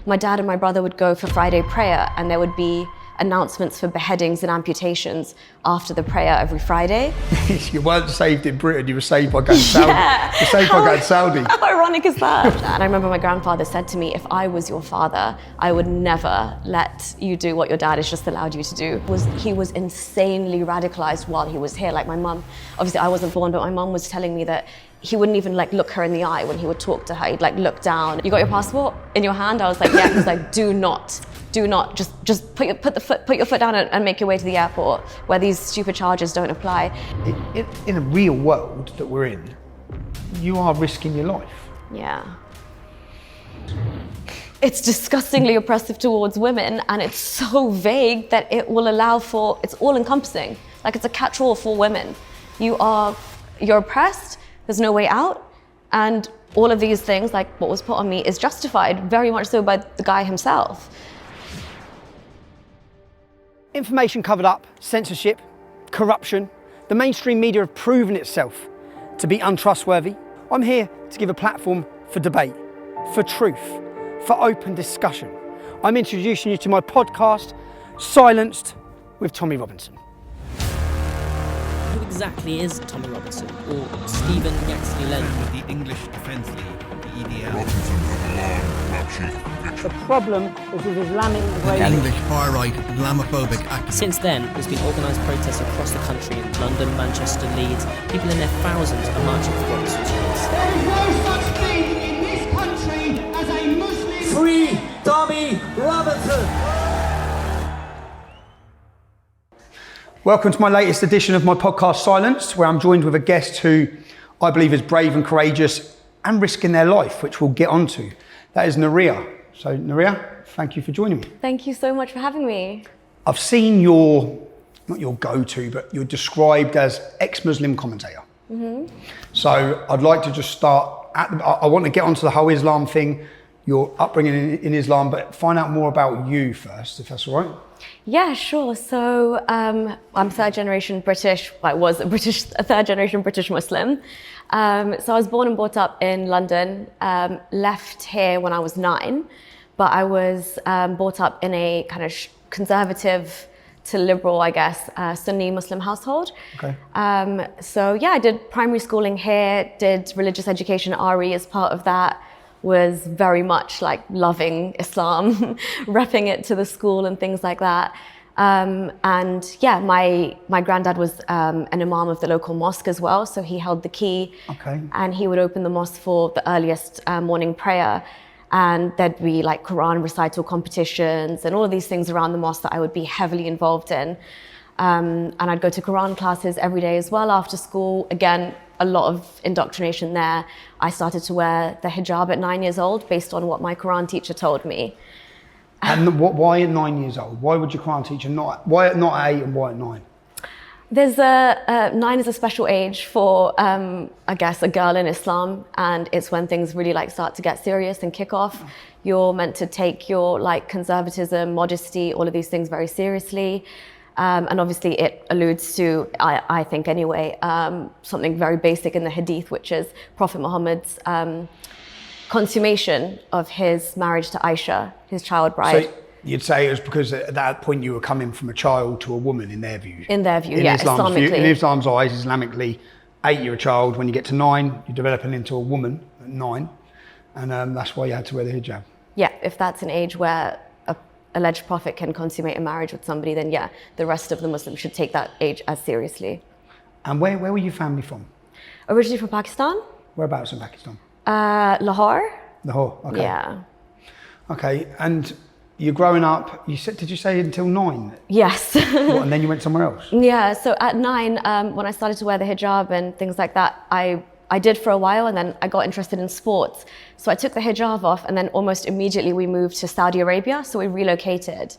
my dad and my brother would go for Friday prayer, and there would be announcements for beheadings and amputations after the prayer every Friday. You weren't saved in Britain, you were saved by going Saudi. Yeah. You're saved by going Saudi. How ironic is that? And I remember my grandfather said to me, if I was your father, I would never let you do what your dad has just allowed you to do. He was insanely radicalized while he was here. Like my mum, obviously I wasn't born, but my mum was telling me that he wouldn't even like look her in the eye when he would talk to her. He'd like look down. You got your passport in your hand? I was like, yeah. He was like, do not, just put your foot down and make your way to the airport where these stupid charges don't apply. In a real world that we're in, you are risking your life. Yeah. It's disgustingly oppressive towards women, and it's so vague that it will allow for, it's all encompassing. Like it's a catch-all for women. You're oppressed, there's no way out, and all of these things, like what was put on me, is justified, very much so by the guy himself. Information covered up, censorship, corruption. The mainstream media have proven itself to be untrustworthy. I'm here to give a platform for debate, for truth, for open discussion. I'm introducing you to my podcast, Silenced with Tommy Robinson. Who exactly is Tommy Robinson, or Stephen Yaxley Lennon? With the English Defence League, the EDL. The problem is with Islamic The English far-right Islamophobic activists. Since then, there's been organised protests across the country in London, Manchester, Leeds. People in their thousands are marching for Robinson's cause. There is no such thing in this country as a Muslim. Free Tommy Robinson! Welcome to my latest edition of my podcast, Silenced, where I'm joined with a guest who I believe is brave and courageous and risking their life, which we'll get onto. That is Nuria. So Nuria, thank you for joining me. Thank you so much for having me. I've seen your, not your go-to, but you're described as ex-Muslim commentator. Mm-hmm. So I'd like to just start, I want to get onto the whole Islam thing, your upbringing in Islam, but find out more about you first, if that's all right. Yeah, sure. So I'm third generation British. I was a third generation British Muslim. So I was born and brought up in London, left here when I was 9, but I was brought up in a kind of conservative to liberal, I guess, Sunni Muslim household. Okay. So yeah, I did primary schooling here, did religious education at RE as part of that. Was very much like loving Islam, repping it to the school and things like that. And yeah, my granddad was an imam of the local mosque as well, so he held the key. Okay. And he would open the mosque for the earliest morning prayer. And there'd be like Quran recital competitions and all of these things around the mosque that I would be heavily involved in. And I'd go to Quran classes every day as well after school. Again, a lot of indoctrination there. I started to wear the hijab at 9 years old based on what my Quran teacher told me. And why at 9 years old? Why would your Quran teacher why at 8 and why at 9? There's 9 is a special age for, I guess, a girl in Islam, and it's when things really like start to get serious and kick off. You're meant to take your like conservatism, modesty, all of these things very seriously. And obviously it alludes to, I think anyway, something very basic in the hadith, which is Prophet Muhammad's consummation of his marriage to Aisha, his child bride. So you'd say it was because at that point you were coming from a child to a woman in their view? In their view, yeah, Islamically. In Islam's eyes, Islamically, 8 you're a child. When you get to 9, you're developing into a woman at 9. And that's why you had to wear the hijab. Yeah, if that's an age where alleged prophet can consummate a marriage with somebody, then yeah, the rest of the Muslims should take that age as seriously. And where were your family from? Originally from Pakistan. Whereabouts in Pakistan? Lahore. Lahore, okay. Yeah. Okay, and you're growing up, did you say until 9? Yes. What, and then you went somewhere else? Yeah, so at 9, when I started to wear the hijab and things like that, I did for a while, and then I got interested in sports. So I took the hijab off, and then almost immediately we moved to Saudi Arabia. So we relocated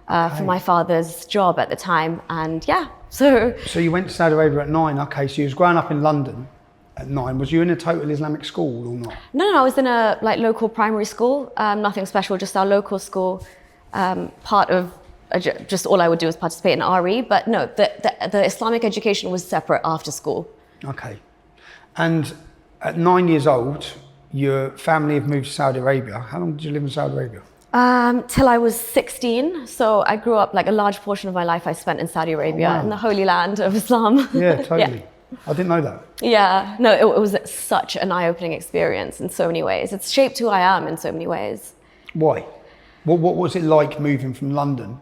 for my father's job at the time. And yeah, so you went to Saudi Arabia at 9. Okay, so you was growing up in London at 9. Was you in a total Islamic school or not? No, I was in a like local primary school. Nothing special, just our local school. Part of just all I would do was participate in RE. But no, the Islamic education was separate after school. Okay. And at 9 years old, your family have moved to Saudi Arabia. How long did you live in Saudi Arabia? Till I was 16. So I grew up, like a large portion of my life I spent in Saudi Arabia, wow. in the holy land of Islam. Yeah, totally. I didn't know that. Yeah, no, it was such an eye-opening experience in so many ways. It's shaped who I am in so many ways. Why? What was it like moving from London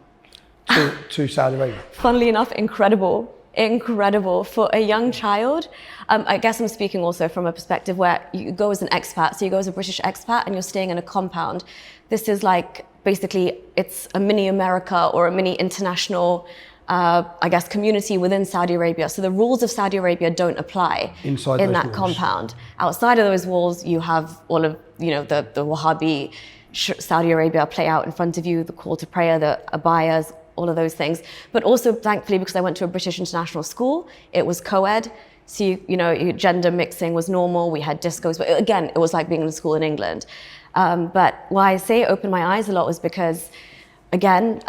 to Saudi Arabia? Funnily enough, incredible. Incredible for a young child. I guess I'm speaking also from a perspective where you go as an expat, so you go as a British expat and you're staying in a compound. This is like, basically, it's a mini America or a mini international, I guess, community within Saudi Arabia. So the rules of Saudi Arabia don't apply Inside in those that walls. compound. Outside of those walls, you have all of, the Wahhabi Saudi Arabia play out in front of you, the call to prayer, the abayas, all of those things. But also, thankfully, because I went to a British international school, it was co-ed. So, gender mixing was normal. We had discos. But again, it was like being in a school in England. But why I say it opened my eyes a lot was because, again,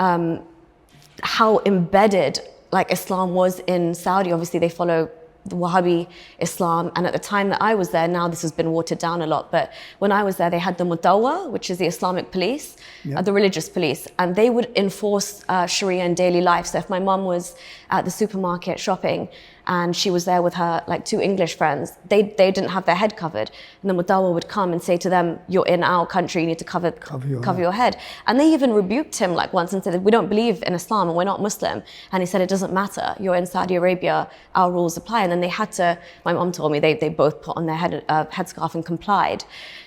how embedded like Islam was in Saudi. Obviously, they follow the Wahhabi Islam, and at the time that I was there, now this has been watered down a lot, but when I was there, they had the Mutawwa, which is the Islamic police, the religious police, and they would enforce Sharia in daily life. So if my mum was at the supermarket shopping and she was there with her like 2 English friends, they didn't have their head covered, and the Mutawwa would come and say to them, "You're in our country, you need to cover your head." And they even rebuked him like once and said, "We don't believe in Islam and we're not Muslim." And he said, "It doesn't matter, you're in Saudi Arabia, our rules apply." And then they had to, my mom told me, they both put on their headscarf and complied.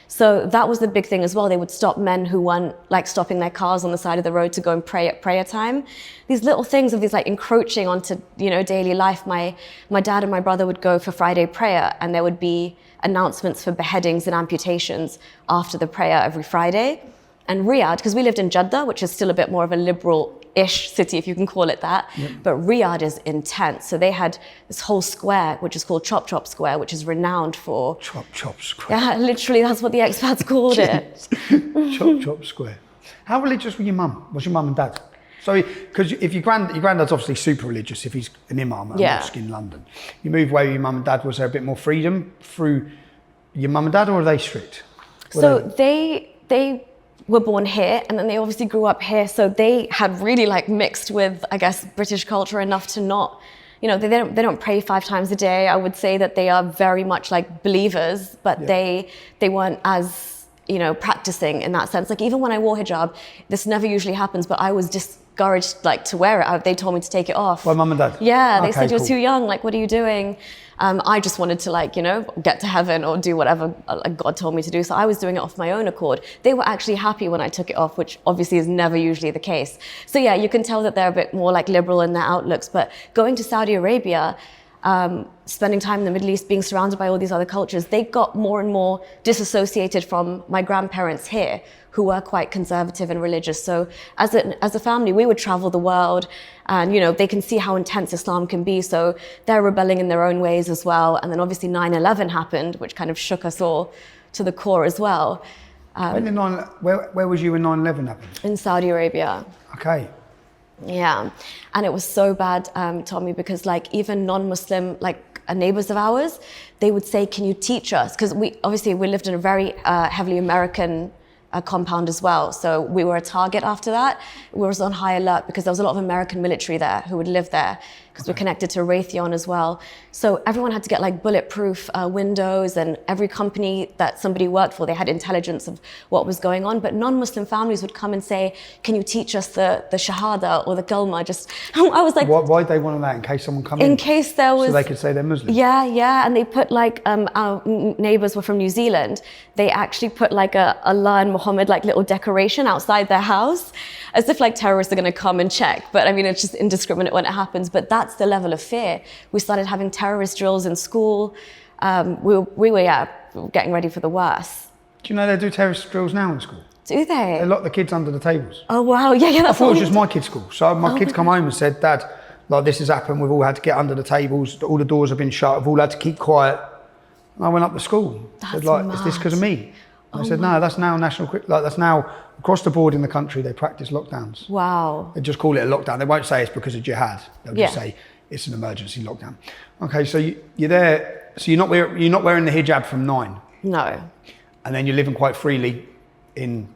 So that was the big thing as well. They would stop men who weren't like stopping their cars on the side of the road to go and pray at prayer time. These little things of these like encroaching onto, daily life. My dad and my brother would go for Friday prayer, and there would be announcements for beheadings and amputations after the prayer every Friday. And Riyadh, because we lived in Jeddah, which is still a bit more of a liberal-ish city, if you can call it that, but Riyadh is intense. So they had this whole square, which is called Chop Chop Square, which is renowned for... Chop Square. Yeah, literally, that's what the expats called it. Chop Square. How religious were your mum? Was your mum and dad? So, because if your granddad's obviously super religious, if he's an imam at a mosque in London. You moved away with your mum and dad, was there a bit more freedom through your mum and dad, or are they strict? So they were born here, and then they obviously grew up here, so they had really like mixed with, I guess, British culture enough to not, they don't pray 5 times a day. I would say that they are very much like believers, but they weren't as, practicing in that sense. Like even when I wore hijab, this never usually happens, but I was discouraged like to wear it. They told me to take it off. By mum and dad? Yeah, they said, "You're cool. too young, like what are you doing?" I just wanted to get to heaven or do whatever God told me to do. So I was doing it off my own accord. They were actually happy when I took it off, which obviously is never usually the case. So yeah, you can tell that they're a bit more like liberal in their outlooks. But going to Saudi Arabia, spending time in the Middle East, being surrounded by all these other cultures, they got more and more disassociated from my grandparents here, who were quite conservative and religious. So as a family, we would travel the world, and they can see how intense Islam can be. So they're rebelling in their own ways as well. And then obviously 9/11 happened, which kind of shook us all to the core as well. Where was you when 9/11 happened? In Saudi Arabia. Okay. Yeah, and it was so bad, Tommy, because like even non-Muslim neighbors of ours, they would say, "Can you teach us?" Because we lived in a very heavily American compound as well, so we were a target after that. We were on high alert because there was a lot of American military there who would live there, because we're connected to Raytheon as well. So everyone had to get like bulletproof windows, and every company that somebody worked for, they had intelligence of what was going on. But non-Muslim families would come and say, "Can you teach us the Shahada or the Kalma?" I was like, why'd they want that? In case someone come in? In case there was... So they could say they're Muslim? Yeah, and they put like, our neighbors were from New Zealand. They actually put like a Allah and Muhammad like little decoration outside their house, as if like terrorists are going to come and check. But I mean, it's just indiscriminate when it happens. But that's the level of fear. We started having terrorist drills in school. We were getting ready for the worst. Do you know they do terrorist drills now in school? Do they? They lock the kids under the tables. Oh wow, yeah. I thought it was just my kids' school. So my kids come home and said, "Dad, like this has happened. We've all had to get under the tables. All the doors have been shut. We've all had to keep quiet." And I went up to school. Said, "Is this because of me?" And I said, "No, that's now that's now across the board in the country. They practice lockdowns." Wow. They just call it a lockdown. They won't say it's because of jihad. They'll just say it's an emergency lockdown. Okay, so you're there. So you're not wearing the hijab from 9. No. And then you're living quite freely in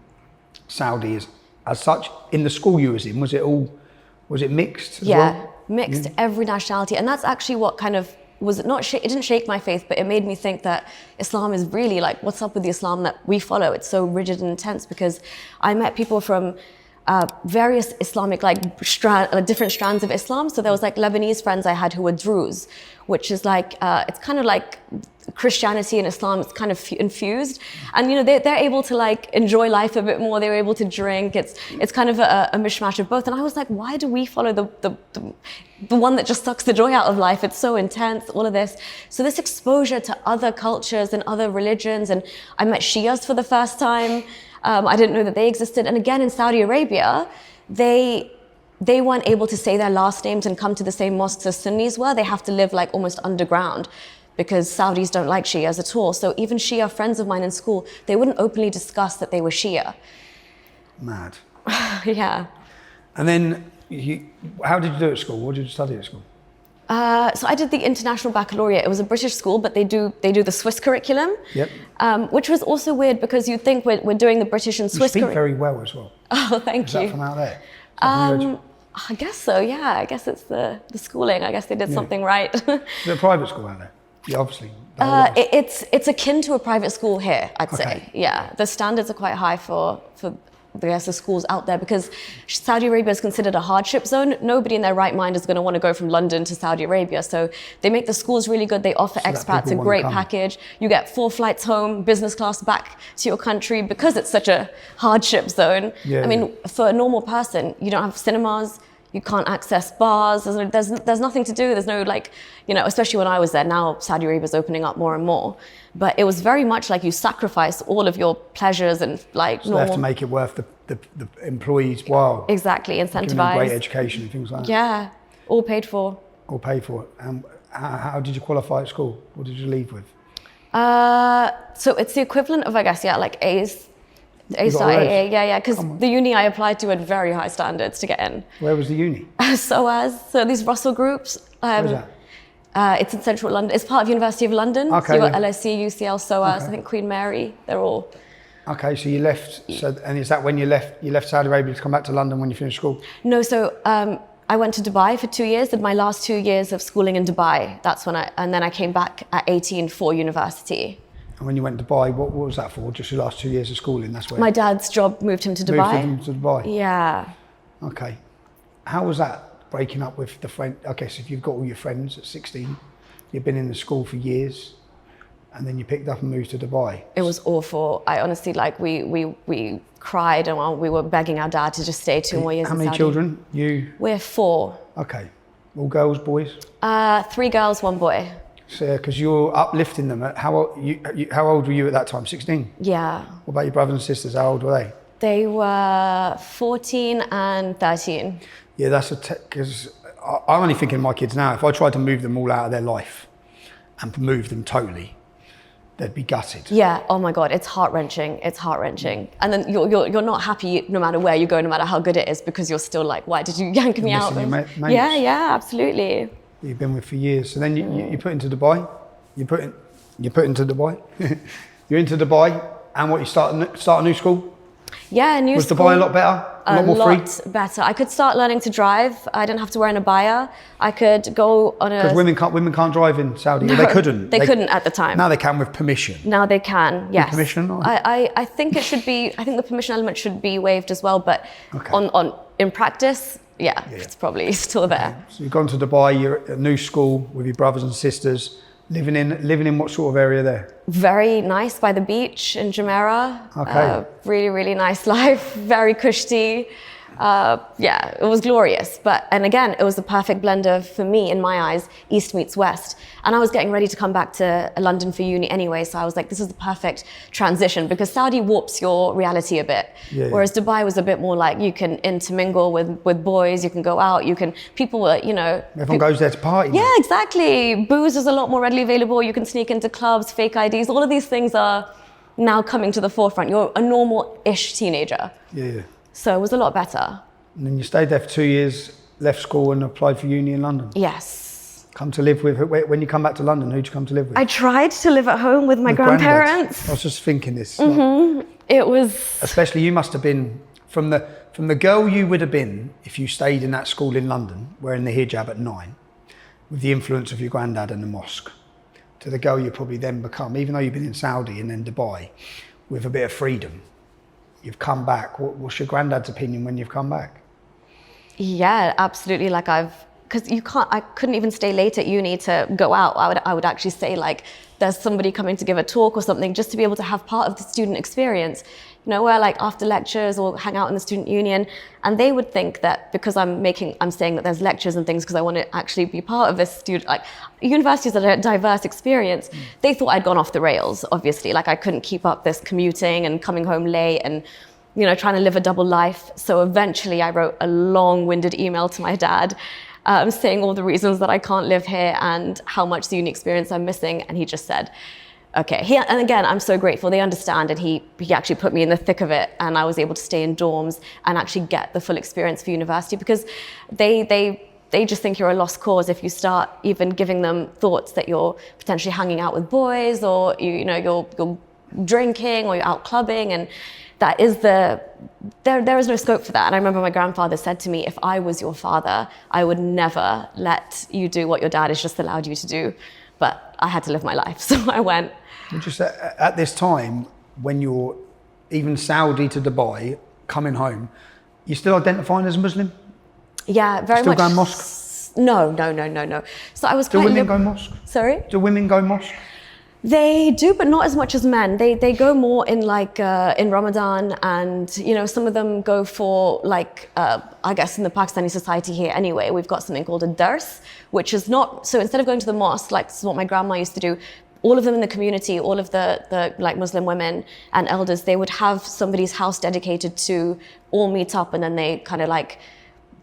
Saudi as such. In the school you was in, was it mixed as Yeah, well? mixed, every nationality. And that's actually what kind of it didn't shake my faith, but it made me think that Islam is really like, what's up with the Islam that we follow? It's so rigid and intense, because I met people from various Islamic, different strands of Islam. So there was like Lebanese friends I had who were Druze, which is like, it's kind of like Christianity and Islam, it's kind of infused. And you know, they're able to like enjoy life a bit more, they're able to drink, it's kind of a mishmash of both. And I was like, why do we follow the one that just sucks the joy out of life? It's so intense, all of this. So this exposure to other cultures and other religions, and I met Shias for the first time. I didn't know that they existed. And again, in Saudi Arabia, they weren't able to say their last names and come to the same mosques as Sunnis were. They have to live like almost underground, because Saudis don't like Shias at all. So even Shia friends of mine in school, they wouldn't openly discuss that they were Shia. Mad. Yeah. And then, how did you do at school? What did you study at school? So I did the International Baccalaureate. It was a British school, but they do the Swiss curriculum. Yep. Which was also weird, because you'd think we're doing the British and Swiss curriculum. You speak very well as well. Oh, thank you. Is that from out there? I guess so, yeah. I guess it's the schooling. I guess they did something right. Is it a private school out there? Yeah, obviously. It's akin to a private school here, I'd say. Okay. Yeah, the standards are quite high for the schools out there, because Saudi Arabia is considered a hardship zone. Nobody in their right mind is going to want to go from London to Saudi Arabia. So they make the schools really good. They offer expats a great package. You get 4 flights home, business class back to your country, because it's such a hardship zone. Yeah, I mean, for a normal person, you don't have cinemas. You can't access bars. There's nothing to do. There's no especially when I was there. Now Saudi Arabia is opening up more and more, but it was very much like you sacrifice all of your pleasures and like so they have to make it worth the employees' while. Exactly, Giving them incentivized. great education and things like that. Yeah, all paid for. All paid for. How did you qualify at school? What did you leave with? So it's the equivalent of, I guess, like A's. A star, got AA, A's? yeah, because the uni I applied to had very high standards to get in. Where was the uni? So these Russell groups. Where's that? It's in central London. It's part of University of London. Okay, So you've got yeah. LSE, UCL, SOAS, Okay. I think Queen Mary, they're all. Okay, so you left. And is that when you left Saudi Arabia to come back to London when you finished school? No, so I went to Dubai for 2 years, did my last 2 years of schooling in Dubai. That's when and then I came back at 18 for university. And when you went to Dubai, what was that for? Just your last 2 years of schooling? That's where My dad's job moved him to Dubai. moved him to Dubai. Yeah. Okay. How was that, breaking up with the friend? Okay, so if you've got all your friends at 16, you've been in the school for years, and then you picked up and moved to Dubai. It was awful. I honestly, we cried, and we were begging our dad to just stay 2 more years How in many Saudi. children? You? We're 4. Okay. All girls, boys? 3 girls, 1 boy. So, because you're uplifting them. How old were you at that time? 16? Yeah. What about your brothers and sisters? How old were they? They were 14 and 13. Yeah, that's because I'm only thinking of my kids now. If I tried to move them all out of their life and move them totally, they'd be gutted. Yeah, oh my God, it's heart-wrenching. It's heart-wrenching. And then you're not happy no matter where you go, no matter how good it is, because you're still like, why did you yank me out? Missing your mates. Yeah, absolutely. You've been with for years. So then you put into Dubai. You put into Dubai. You're into Dubai, and what, you start a new school? Yeah, new Was school. Dubai a lot better? A lot more free? A lot better. I could start learning to drive. I didn't have to wear an abaya. I could go on a... Because women can't drive in Saudi. No, They couldn't. They couldn't at the time. Now they can with permission. Now they can, yes. permission, or? I think it should be, I think the permission element should be waived as well, but Okay. in practice, yeah, it's probably still there. So you've gone to Dubai, you're at a new school with your brothers and sisters, living in what sort of area there? Very nice by the beach in Jumeirah. Okay. Really, really nice life, very cushy. Yeah, it was glorious. And again, it was the perfect blend of, for me, in my eyes, East meets West. And I was getting ready to come back to London for uni anyway, so I was like, this is the perfect transition, because Saudi warps your reality a bit. Yeah. Whereas Dubai was a bit more like, you can intermingle with boys, you can go out, people were, Everyone goes there to party. Yeah, exactly. Booze is a lot more readily available. You can sneak into clubs, fake IDs. All of these things are now coming to the forefront. You're a normal-ish teenager. Yeah. So it was a lot better. And then you stayed there for 2 years, left school and applied for uni in London. Yes. Come to live with, when you come back to London, who'd you come to live with? I tried to live at home with my With granddad? grandparents. I was just thinking this. It was... Especially you must have been, from the girl you would have been if you stayed in that school in London, wearing the hijab at 9, with the influence of your granddad and the mosque, to the girl you probably then become, even though you've been in Saudi and then Dubai, with a bit of freedom. You've come back. What's your granddad's opinion when you've come back? Yeah, absolutely. Like because I couldn't even stay late at uni to go out. I would actually say like, there's somebody coming to give a talk or something, just to be able to have part of the student experience, you know, where like after lectures or hang out in the student union. And they would think that because I'm saying that there's lectures and things because I want to actually be part of this student, like universities are a diverse experience. They thought I'd gone off the rails, obviously. Like I couldn't keep up this commuting and coming home late and, you know, trying to live a double life. So eventually I wrote a long-winded email to my dad saying all the reasons that I can't live here and how much the uni experience I'm missing. And he just said, okay. And again, I'm so grateful. They understand, and he actually put me in the thick of it, and I was able to stay in dorms and actually get the full experience for university, because they just think you're a lost cause if you start even giving them thoughts that you're potentially hanging out with boys, or you're drinking, or you're out clubbing, and that is there is no scope for that. And I remember my grandfather said to me, if I was your father, I would never let you do what your dad has just allowed you to do. But I had to live my life, so I went. Just at this time, when you're even Saudi to Dubai, coming home, you still identifying as a Muslim? Yeah, very much. Still going mosque? No. So I was Do women go mosque? Sorry? Do women go mosque? They do, but not as much as men. They go more in like in Ramadan, and you know, some of them go for like I guess in the Pakistani society here anyway, we've got something called a dars, which is not, so instead of going to the mosque like this is what my grandma used to do, all of them in the community, all of the like Muslim women and elders, they would have somebody's house dedicated to all meet up, and then they kind of like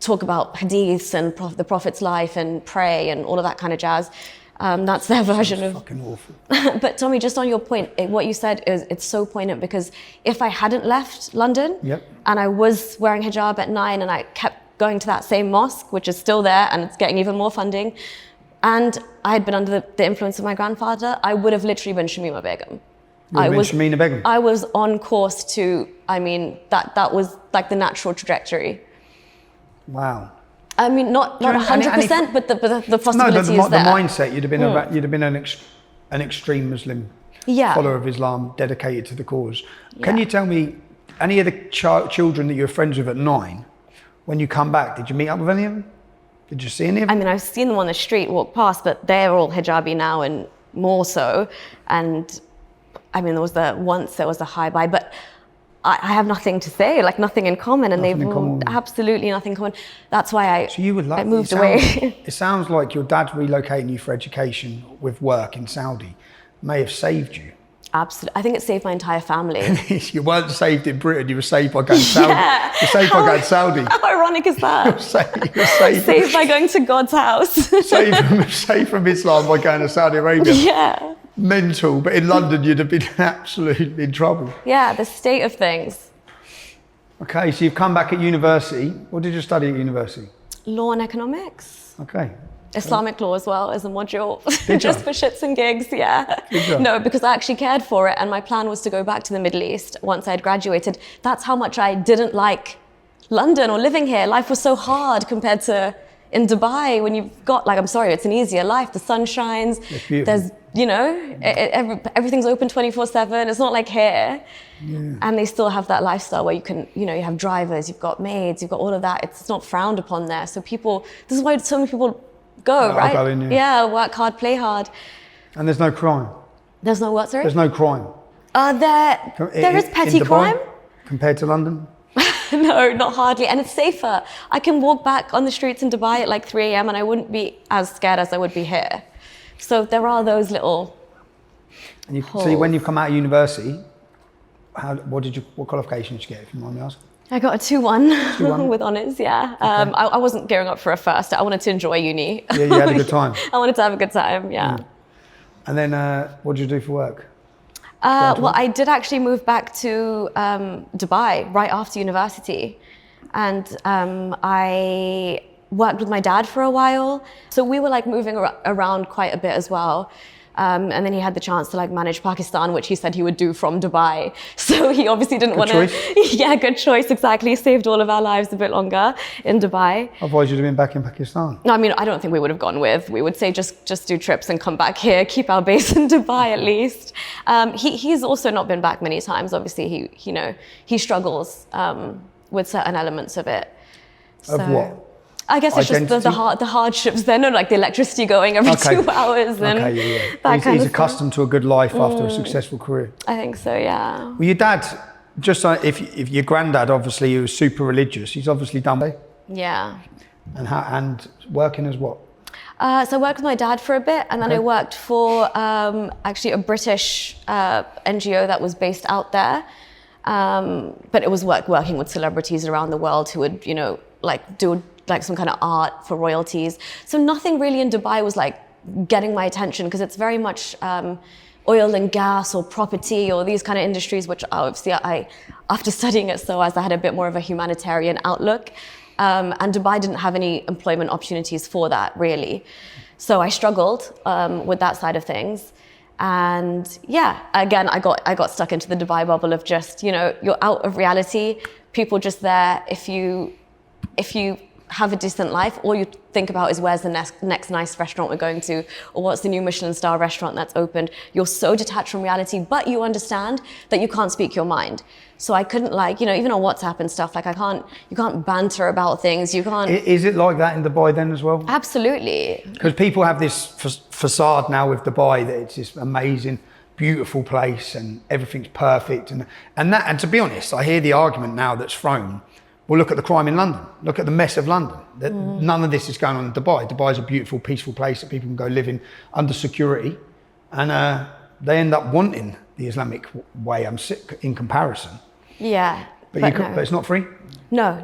talk about hadiths and the Prophet's life and pray and all of that kind of jazz. That's their version of... fucking awful. But Tommy, just on your point, what you said it's so poignant, because if I hadn't left London and I was wearing hijab at 9 and I kept going to that same mosque, which is still there and it's getting even more funding, and I had been under the influence of my grandfather, I would have literally been Shamima Begum. Shamima Begum? I was on course to, I mean, that was like the natural trajectory. Wow. I mean, not 100%, but the possibility is there. The mindset, you'd have been an extreme Muslim follower of Islam, dedicated to the cause. Can you tell me, any of the children that you were friends with at 9, when you come back, did you meet up with any of them? Did you see any of them? I mean, I've seen them on the street walk past, but they're all hijabi now, and more so. And I mean, there was a hi bye, but I have nothing to say, like nothing in common, and absolutely nothing in common. That's why I moved away. It sounds like your dad relocating you for education with work in Saudi may have saved you. Absolutely, I think it saved my entire family. You weren't saved in Britain; you were saved by going Saudi. You're saved by going Saudi. How ironic is that? You're saved by going to God's house. saved from Islam by going to Saudi Arabia. Yeah. Mental, but in London you'd have been absolutely in trouble. Yeah, the state of things. Okay, so you've come back at university. What did you study at university? Law and economics. Okay. Islamic law as well as a module. Did just you? for shits and gigs, yeah. Did you? No, because I actually cared for it, and my plan was to go back to the Middle East once I'd graduated. That's how much I didn't like London or living here. Life was so hard compared to in Dubai, when you've got, like, I'm sorry, it's an easier life. The sun shines. There's, you know, everything's open 24/7. It's not like here. Yeah. And they still have that lifestyle where you can, you know, you have drivers, you've got maids, you've got all of that. It's not frowned upon there. So people, this is why so many people go, right? Go in, yeah, work hard, play hard. And there's no crime. There's no what, sorry? There's no crime. There is petty crime. Compared to London? No, not hardly. And it's safer. I can walk back on the streets in Dubai at like 3 a.m. and I wouldn't be as scared as I would be here. So there are those little And you holes. see, when you've come out of university, what qualifications did you get, if you mind me asking? I got a 2-1 2-1? with honours, yeah. Okay. I wasn't gearing up for a first. I wanted to enjoy uni. Yeah, you had a good time. I wanted to have a good time, yeah. And then what did you do for work? Well, I did actually move back to Dubai right after university. And I worked with my dad for a while. So we were like moving around quite a bit as well. And then he had the chance to like manage Pakistan, which he said he would do from Dubai. So he obviously didn't want to. Yeah, good choice, exactly. He saved all of our lives a bit longer in Dubai. Otherwise, you'd have been back in Pakistan. No, I mean, I don't think we would have gone with. We would say just do trips and come back here, keep our base in Dubai at least. He's also not been back many times. Obviously, he struggles with certain elements of it. Of what? I guess it's just the hardships then, like the electricity going every 2 hours and that he's accustomed to a good life after a successful career. I think so, yeah. Well, your dad, just like if your granddad, obviously, he was super religious. He's obviously done it. Yeah. And working as what? So I worked with my dad for a bit, and then I worked for actually a British NGO that was based out there. But it was working with celebrities around the world who would, like do like some kind of art for royalties. So nothing really in Dubai was like getting my attention, because it's very much oil and gas or property or these kind of industries, which obviously after studying at SOAS, I had a bit more of a humanitarian outlook. And Dubai didn't have any employment opportunities for that, really. So I struggled with that side of things. And yeah, again, I got stuck into the Dubai bubble of just, you're out of reality. People just there, if you have a decent life, all you think about is where's the next nice restaurant we're going to, or what's the new Michelin star restaurant that's opened. You're so detached from reality, but you understand that you can't speak your mind. So I couldn't even on WhatsApp and stuff, like you can't banter about things, you can't. Is it like that in Dubai then as well? Absolutely. Because people have this facade now with Dubai that it's this amazing, beautiful place and everything's perfect. And to be honest, I hear the argument now that's thrown. Well, look at the crime in London. Look at the mess of London. None of this is going on in Dubai. Dubai is a beautiful, peaceful place that people can go live in under security. And they end up wanting the Islamic way, in comparison. Yeah. But it's not free? No.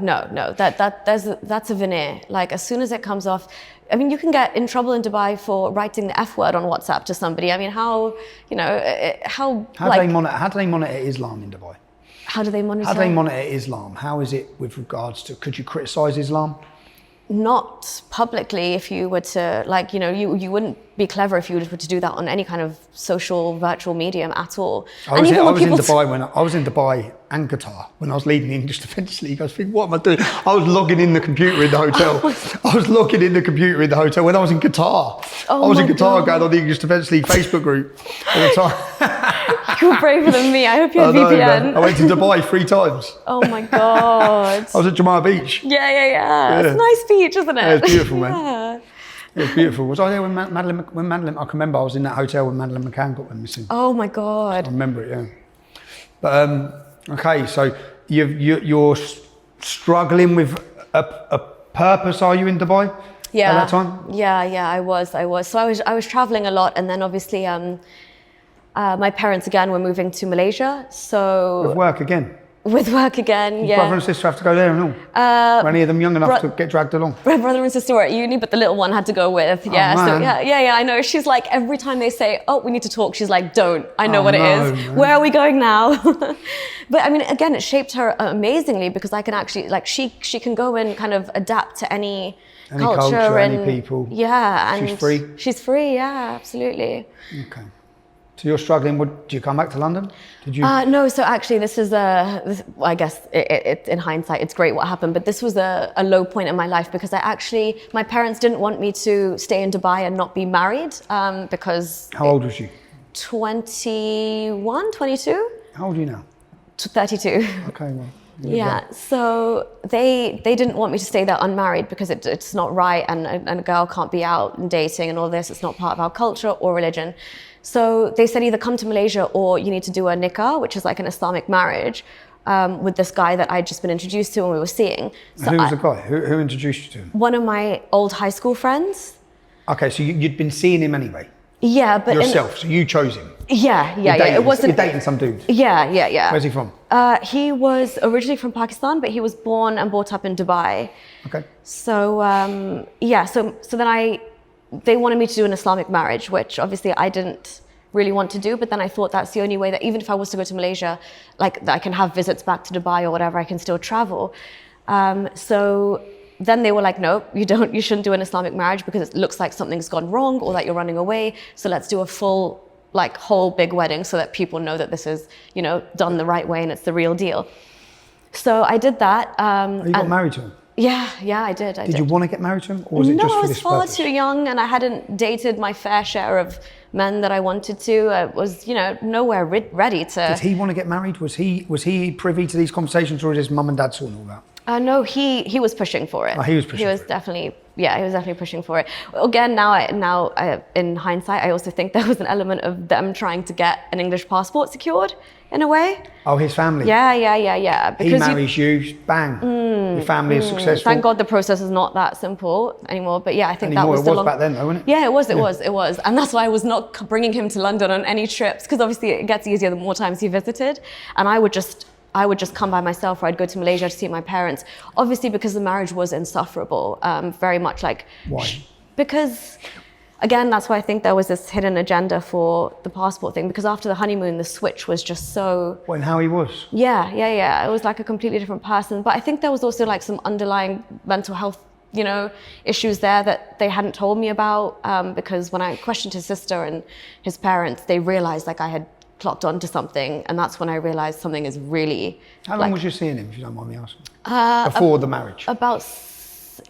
That's a veneer. Like, as soon as it comes off, I mean, you can get in trouble in Dubai for writing the F word on WhatsApp to somebody. I mean, how do they monitor Islam in Dubai? How do they monitor? How do they monitor Islam? How is it with regards to, could you criticize Islam? Not publicly. If you were to, you wouldn't be clever if you were to do that on any kind of social, virtual medium at all. I was in Dubai and Qatar when I was leading the English Defence League. I was thinking, what am I doing? I was logging in the computer in the hotel. I was logging in the computer in the hotel when I was in Qatar. I was in Qatar going on the English Defence League Facebook group at the time. You're braver than me. I hope you had VPN. Man. I went to Dubai 3 times. Oh my God. I was at Jumeirah Beach. Yeah. It's a nice beach, isn't it? Yeah, it's beautiful, man. Yeah. It was beautiful. Was I there when Madeline, I can remember I was in that hotel when Madeline McCann got went missing. Oh my God. I remember it, yeah. But, okay, so you're struggling with a purpose, are you, in Dubai? Yeah. At that time? Yeah, I was. So I was traveling a lot, and then obviously my parents again were moving to Malaysia. So with work again, yeah. Brother and sister have to go there and all. Were any of them young enough to get dragged along? My brother and sister were at uni, but the little one had to go with. Yeah, man. So yeah. I know. She's like, every time they say, "Oh, we need to talk," she's like, "Don't. I know what it is. Man. Where are we going now?" But I mean, again, it shaped her amazingly, because I can actually, like, she can go and kind of adapt to any culture and any people. Yeah, and she's free. She's free. Yeah, absolutely. Okay. So you're struggling. Do you come back to London? Did you? No. So actually, this is I guess in hindsight, it's great what happened. But this was a low point in my life, because my parents didn't want me to stay in Dubai and not be married, because. How old was she? 21, 22. How old are you now? 32. Okay, well. Yeah, so they didn't want me to stay there unmarried, because it's not right, and a girl can't be out and dating and all this. It's not part of our culture or religion. So they said, either come to Malaysia or you need to do a nikah, which is like an Islamic marriage, with this guy that I'd just been introduced to and we were seeing. So who was the guy? Who introduced you to him? One of my old high school friends. Okay, so you'd been seeing him anyway? Yeah, but yourself, so you chose him? Yeah. It wasn't. You're dating some dude? Yeah. Where's he from? He was originally from Pakistan, but he was born and brought up in Dubai. Okay. So so then they wanted me to do an Islamic marriage, which obviously I didn't really want to do, but then I thought that's the only way that, even if I was to go to Malaysia, like, that I can have visits back to Dubai or whatever, I can still travel. So then they were like, no, you shouldn't do an Islamic marriage because it looks like something's gone wrong or that you're running away. So let's do a full, like, whole big wedding so that people know that this is, you know, done the right way and it's the real deal. So I did that. You got married to him? Yeah, I did. Did you want to get married to him, or was it just for this purpose? No, I was far too young, and I hadn't dated my fair share of men that I wanted to. I was, you know, nowhere ready to. Did he want to get married? Was he privy to these conversations, or was his mum and dad sorting all that? No, he was pushing for it. Oh, he was pushing. He was definitely, he was definitely pushing for it. Again, now in hindsight, I also think there was an element of them trying to get an English passport secured in a way. Oh, his family. Yeah. Because he marries you, bang. Your family is successful. Thank God the process is not that simple anymore. But yeah, I think anymore. that was the It was back then, though, wasn't it? Yeah, it was, and that's why I was not bringing him to London on any trips, because obviously it gets easier the more times he visited, and I would just come by myself, or I'd go to Malaysia to see my parents. Obviously, because the marriage was insufferable, very much like. Why? Because, again, that's why I think there was this hidden agenda for the passport thing. Because after the honeymoon, the switch was just so. When how he was. Yeah. It was like a completely different person. But I think there was also like some underlying mental health, you know, issues there that they hadn't told me about. Because when I questioned his sister and his parents, they realized like I had clocked onto something, and that's when I realized something is really. How long was you seeing him, if you don't mind me asking? Before the marriage? About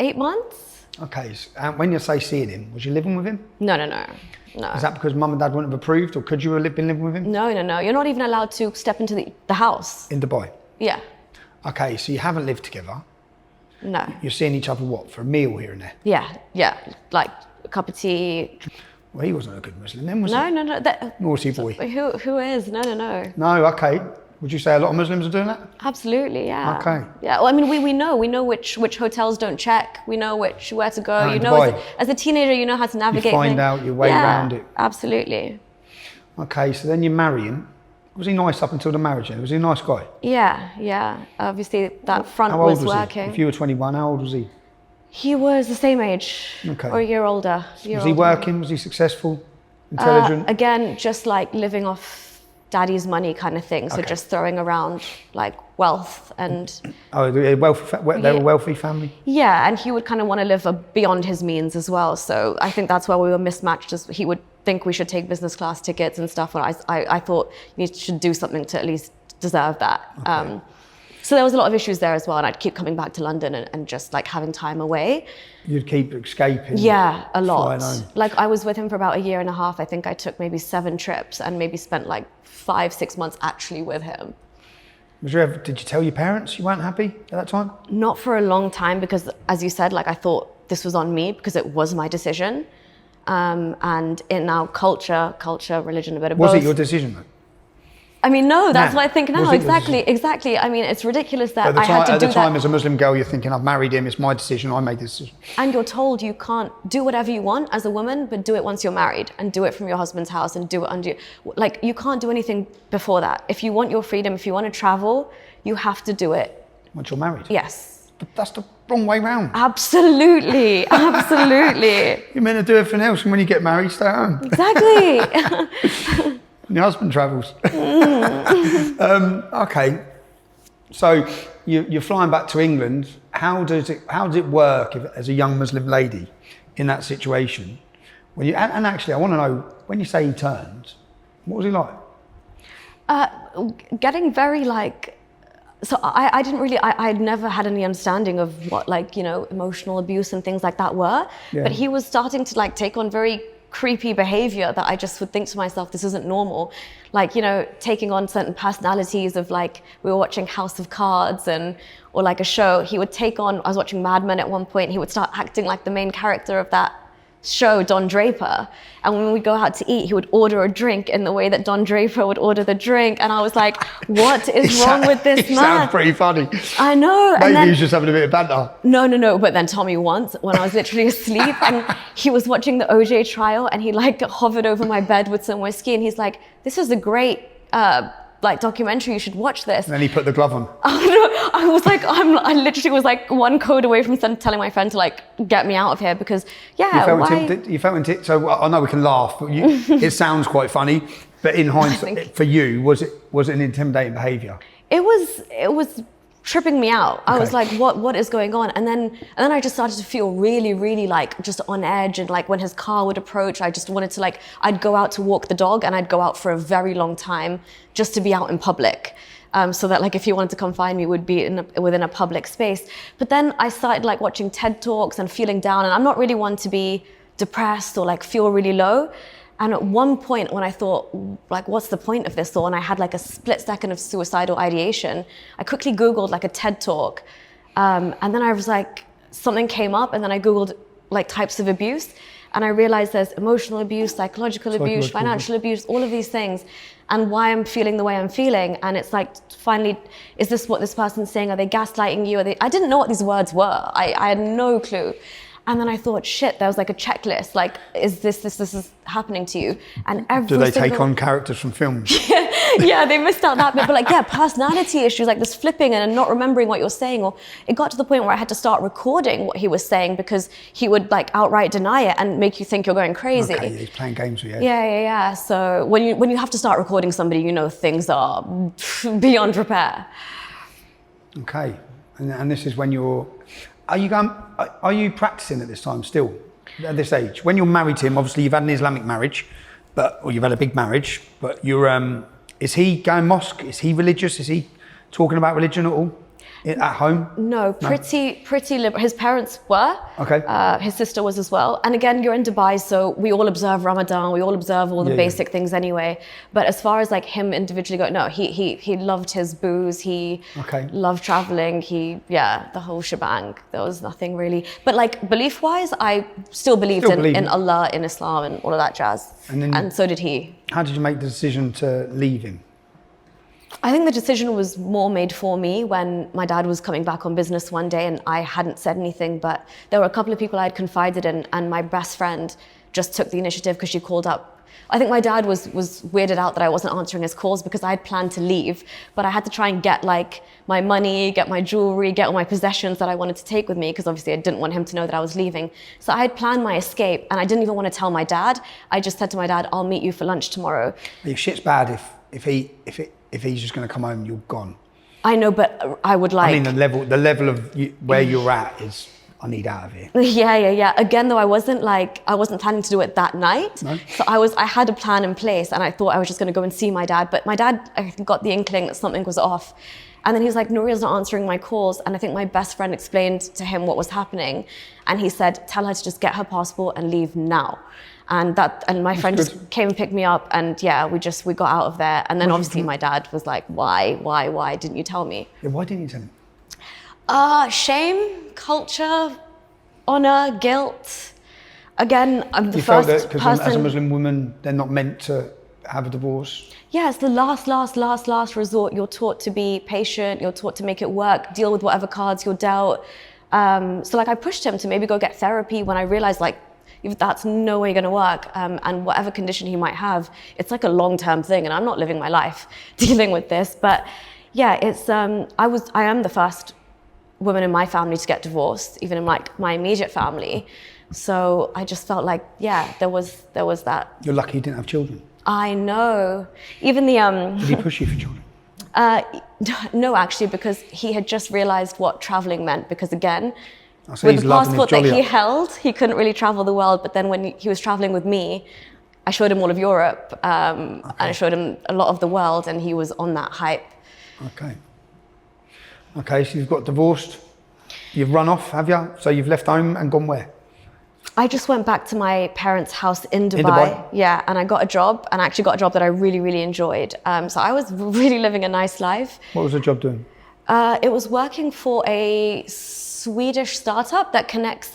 8 months. Okay, so, when you say seeing him, was you living with him? No. Is that because mum and dad wouldn't have approved, or could you have been living with him? No. You're not even allowed to step into the house. In Dubai? Yeah. Okay, so you haven't lived together. No. You're seeing each other what, for a meal here and there? Yeah. Like a cup of tea. Well, he wasn't a good Muslim then, was he? No. Naughty boy. Who is? No. No, okay. Would you say a lot of Muslims are doing that? Absolutely, yeah. Okay. Yeah, well, I mean, we know which hotels don't check. We know where to go. Oh, you know, as a teenager, you know how to navigate. You find out your way around it. Absolutely. Okay, so then you're marrying. Was he nice up until the marriage then? Was he a nice guy? Yeah. Obviously, that front how old was working. He? If you were 21, how old was he? He was the same age, okay. or a year older. Was he working? Was he successful? Intelligent? Again, just like living off daddy's money kind of thing. So just throwing around like wealth and. Oh, they were a wealthy family? Yeah, and he would kind of want to live beyond his means as well. So I think that's where we were mismatched. As he would think we should take business class tickets and stuff. And I thought you should do something to at least deserve that. Okay. So there was a lot of issues there as well, and I'd keep coming back to London and just like having time away. You'd keep escaping. Yeah, a lot. Home. Like I was with him for about a year and a half. I think I took maybe 7 trips and maybe spent like 5-6 months actually with him. Did you tell your parents you weren't happy at that time? Not for a long time, because as you said, like I thought this was on me because it was my decision. And in our culture, religion, a bit of both. Was it your decision though? I mean, no, that's Nah. what I think now. Exactly. I mean, it's ridiculous that I had to do that. At the time, as a Muslim girl, you're thinking, I've married him, it's my decision, I made this decision. And you're told you can't do whatever you want as a woman, but do it once you're married, and do it from your husband's house, and do it under like, you can't do anything before that. If you want your freedom, if you want to travel, you have to do it. Once you're married? Yes. But that's the wrong way round. Absolutely. You're meant to do everything else, and when you get married, stay at home. Exactly. And your husband travels. Okay, so you're flying back to England. How does it work as a young Muslim lady in that situation? And actually, I want to know, when you say he turned, what was he like? Getting very like. So I didn't really, I'd never had any understanding of what like, you know, emotional abuse and things like that were. Yeah. But he was starting to like take on very creepy behavior that I just would think to myself, this isn't normal. Like, you know, taking on certain personalities of like, we were watching House of Cards or like a show, he would take on, I was watching Mad Men at one point, he would start acting like the main character of that show, Don Draper. And when we go out to eat, he would order a drink in the way that Don Draper would order the drink. And I was like, what is wrong with this man? Sounds pretty funny. I know. Maybe he was just having a bit of banter. No. But then Tommy once, when I was literally asleep and he was watching the OJ trial and he like hovered over my bed with some whiskey and he's like, this is a great like documentary, you should watch this. And then he put the glove on. Oh no, I was like, I literally was like one code away from telling my friend to like get me out of here because you felt intimidated. So I know we can laugh, but it sounds quite funny. But in hindsight, for you, was it an intimidating behaviour? It was tripping me out. I Okay. was like, what is going on? And then I just started to feel really, really like just on edge. And like when his car would approach, I just wanted to like, I'd go out to walk the dog and I'd go out for a very long time just to be out in public. So that like if he wanted to come find me, it would be within a public space. But then I started like watching TED Talks and feeling down, and I'm not really one to be depressed or like feel really low. And at one point when I thought, like, what's the point of this all? And I had like a split second of suicidal ideation, I quickly Googled like a TED Talk. And then I was like, something came up, and then I Googled like types of abuse. And I realized there's emotional abuse, psychological abuse, financial abuse, all of these things, and why I'm feeling the way I'm feeling. And it's like, finally, is this what this person's saying? Are they gaslighting you? I didn't know what these words were. I had no clue. And then I thought, shit, there was like a checklist. Like, is this is happening to you? And every Do they take single... on characters from films? Yeah, they missed out that bit. But like, yeah, personality issues, like this flipping and not remembering what you're saying. Or it got to the point where I had to start recording what he was saying because he would like outright deny it and make you think you're going crazy. Okay, yeah, he's playing games with you. Yeah. So when you have to start recording somebody, you know things are beyond repair. Okay, and this is when you're... Are you practicing at this time still, at this age? When you're married to him, obviously you've had an Islamic marriage, or you've had a big marriage, but you're, is he going mosque? Is he religious? Is he talking about religion at all at home? No, pretty liberal. His parents were. Okay. His sister was as well. And again, you're in Dubai, so we all observe Ramadan. We all observe all the basic things anyway. But as far as like him individually going, no, he loved his booze. He loved traveling. The whole shebang. There was nothing really. But like belief-wise, I still believed in Allah, in Islam, and all of that jazz. And so did he. How did you make the decision to leave him? I think the decision was more made for me when my dad was coming back on business one day and I hadn't said anything, but there were a couple of people I had confided in, and my best friend just took the initiative because she called up. I think my dad was weirded out that I wasn't answering his calls because I had planned to leave, but I had to try and get like my money, get my jewelry, get all my possessions that I wanted to take with me, because obviously I didn't want him to know that I was leaving. So I had planned my escape, and I didn't even want to tell my dad. I just said to my dad, I'll meet you for lunch tomorrow. If shit's bad, if he's just going to come home, you're gone. I know, but I would like... I mean, the level of where you're at is, I need out of here. Yeah. Again, though, I wasn't planning to do it that night. No? So I had a plan in place, and I thought I was just going to go and see my dad. But my dad, I got the inkling that something was off. And then he was like, Nouriel's not answering my calls. And I think my best friend explained to him what was happening. And he said, tell her to just get her passport and leave now. And my friend just came and picked me up, and yeah, we got out of there. And then obviously my dad was like, why didn't you tell me? Yeah, why didn't you tell him? Shame, culture, honor, guilt. Again, I'm the you first felt that because person... as a Muslim woman, they're not meant to have a divorce? Yeah, it's the last resort. You're taught to be patient, you're taught to make it work, deal with whatever cards you're dealt. So like I pushed him to maybe go get therapy when I realized like, that's no way going to work, and whatever condition he might have, it's like a long-term thing, and I'm not living my life dealing with this. But yeah, it's I am the first woman in my family to get divorced, even in like my immediate family. So I just felt like, yeah, there was that. You're lucky you didn't have children. I know. Even the Did he push you for children? No, actually, because he had just realized what traveling meant. Because again, So with the passport that he held, he couldn't really travel the world. But then when he was traveling with me, I showed him all of Europe, and I showed him a lot of the world, and he was on that hype. Okay, so you've got divorced, you've run off, have you? So you've left home and gone where? I just went back to my parents' house in Dubai. Yeah, and I got a job, and I actually got a job that I really, really enjoyed. So I was really living a nice life. What was the job doing? It was working for a Swedish startup that connects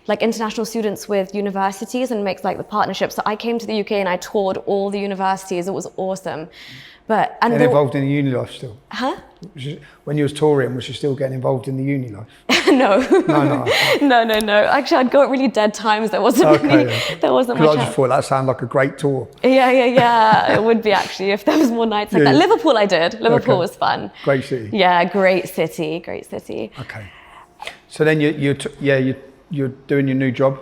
like international students with universities and makes like the partnerships. So I came to the UK and I toured all the universities. It was awesome. And involved in the uni life still? Huh? When you was touring, was you still getting involved in the uni life? No. No. Actually, I'd got really dead times. There wasn't there wasn't much. I just thought that sounded like a great tour. Yeah. It would be actually if there was more nights like that. Liverpool, I did. Liverpool was fun. Great city. Yeah, great city. Okay. So then you're doing your new job.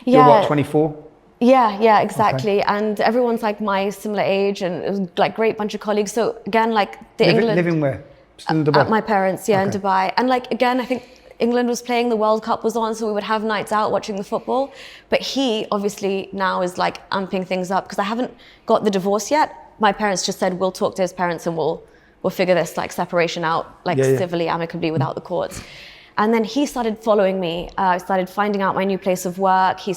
Yeah. You're what, 24? Yeah, exactly. Okay. And everyone's like my similar age, and it was like great bunch of colleagues. So again, like England. Living where? Still in Dubai? At my parents, yeah, in Okay. Dubai. And like, again, I think England was playing, the World Cup was on, so we would have nights out watching the football. But he obviously now is like amping things up because I haven't got the divorce yet. My parents just said, we'll talk to his parents and we'll figure this like separation out, like civilly, amicably, without the courts. And then he started following me. Started finding out my new place of work. He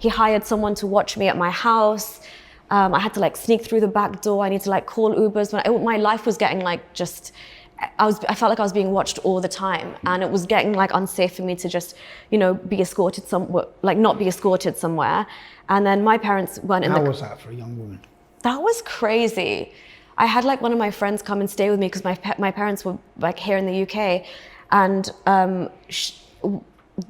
hired someone to watch me at my house. I had to like sneak through the back door. I need to like call Ubers. My life was getting like I felt like I was being watched all the time, and it was getting like unsafe for me to just, be escorted not be escorted somewhere. And then my parents weren't in the... How was that for a young woman? That was crazy. I had like one of my friends come and stay with me because my parents were like here in the UK, and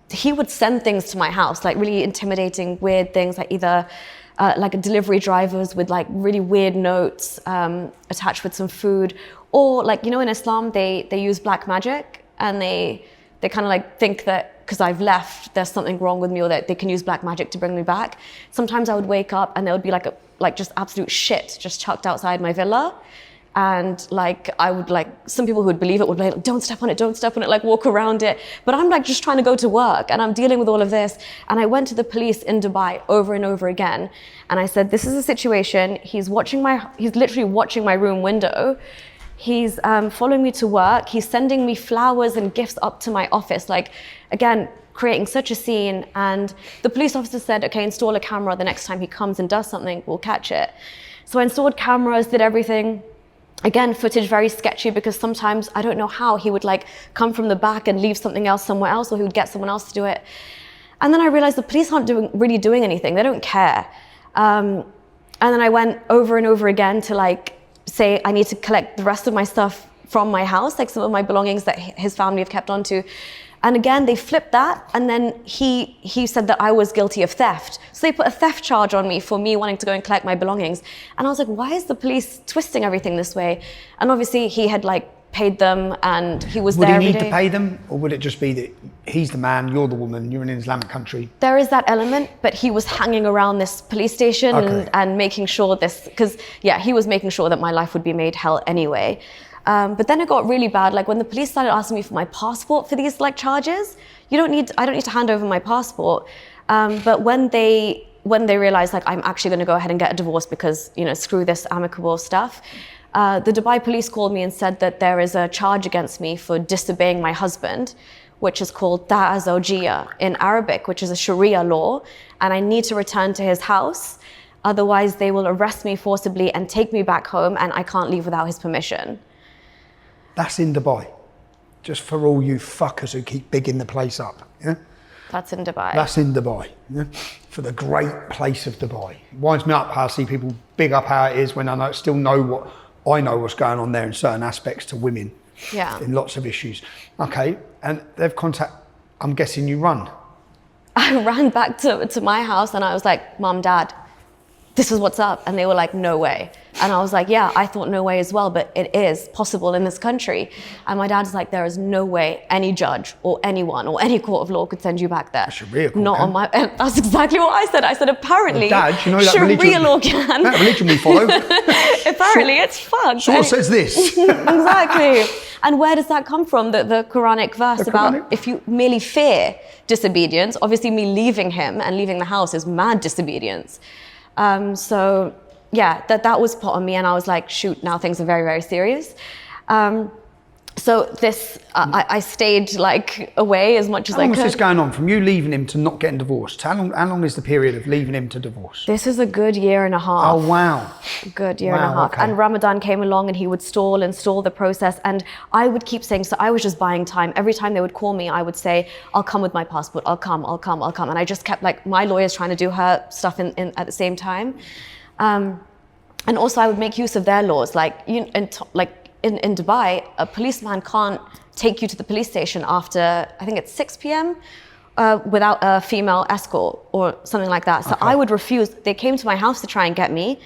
he would send things to my house, like really intimidating, weird things, like either like delivery drivers with like really weird notes attached with some food, or like, in Islam they use black magic, and they kind of like think that because I've left, there's something wrong with me, or that they can use black magic to bring me back. Sometimes I would wake up and there would be like just absolute shit just chucked outside my villa. And like, I would like, some people who would believe it would be like, don't step on it, like walk around it. But I'm like just trying to go to work and I'm dealing with all of this. And I went to the police in Dubai over and over again. And I said, this is a situation. He's literally watching my room window. He's following me to work. He's sending me flowers and gifts up to my office. Like, again, creating such a scene. And the police officer said, okay, install a camera. The next time he comes and does something, we'll catch it. So I installed cameras, did everything. Again, footage very sketchy because sometimes I don't know how he would like come from the back and leave something else somewhere else, or he would get someone else to do it. And then I realized the police aren't really doing anything. They don't care. And then I went over and over again to like say I need to collect the rest of my stuff from my house, like some of my belongings that his family have kept onto. And again, they flipped that, and then he said that I was guilty of theft. So they put a theft charge on me for me wanting to go and collect my belongings. And I was like, why is the police twisting everything this way? And obviously he had like paid them, and he was there every day. Would he need to pay them, or would it just be that he's the man, you're the woman, you're in an Islamic country? There is that element, but he was hanging around this police station and making sure because he was making sure that my life would be made hell anyway. But then it got really bad. Like when the police started asking me for my passport for these like charges, I don't need to hand over my passport. But when they realized like I'm actually going to go ahead and get a divorce because screw this amicable stuff, the Dubai police called me and said that there is a charge against me for disobeying my husband, which is called Ta'a Zawjiyya in Arabic, which is a Sharia law, and I need to return to his house. Otherwise, they will arrest me forcibly and take me back home, and I can't leave without his permission. That's in Dubai. Just for all you fuckers who keep bigging the place up. Yeah? That's in Dubai. That's in Dubai. Yeah? For the great place of Dubai. It winds me up how I see people big up how it is when I still know what's going on there in certain aspects to women. Yeah. In lots of issues. Okay, and they've I'm guessing you run. I ran back to my house and I was like, Mom, Dad, this is what's up. And they were like, no way. And I was like, yeah, I thought no way as well, but it is possible in this country. And my dad's like, there is no way any judge or anyone or any court of law could send you back there. Sharia court Not can. on my. That's exactly what I said. I said, apparently, Dad, that Sharia law can. That religion we follow. Apparently, it's fucked. So what says this? Exactly. And where does that come from? The Quranic verse about if you merely fear disobedience, obviously me leaving him and leaving the house is mad disobedience. So yeah, that was put on me, and I was like, shoot, now things are very, very serious. So this, I stayed like away as much as I could. How long is this going on from you leaving him to not getting divorced? How long is the period of leaving him to divorce? This is a good year and a half. Oh, wow. Good year and a half. Okay. And Ramadan came along and he would stall the process. And I would keep saying, so I was just buying time. Every time they would call me, I would say, I'll come with my passport. I'll come. And I just kept like, my lawyer's trying to do her stuff at the same time. And also I would make use of their laws. In Dubai, a policeman can't take you to the police station after, I think it's 6 p.m. Without a female escort or something like that. So okay. I would refuse. They came to my house to try and get me.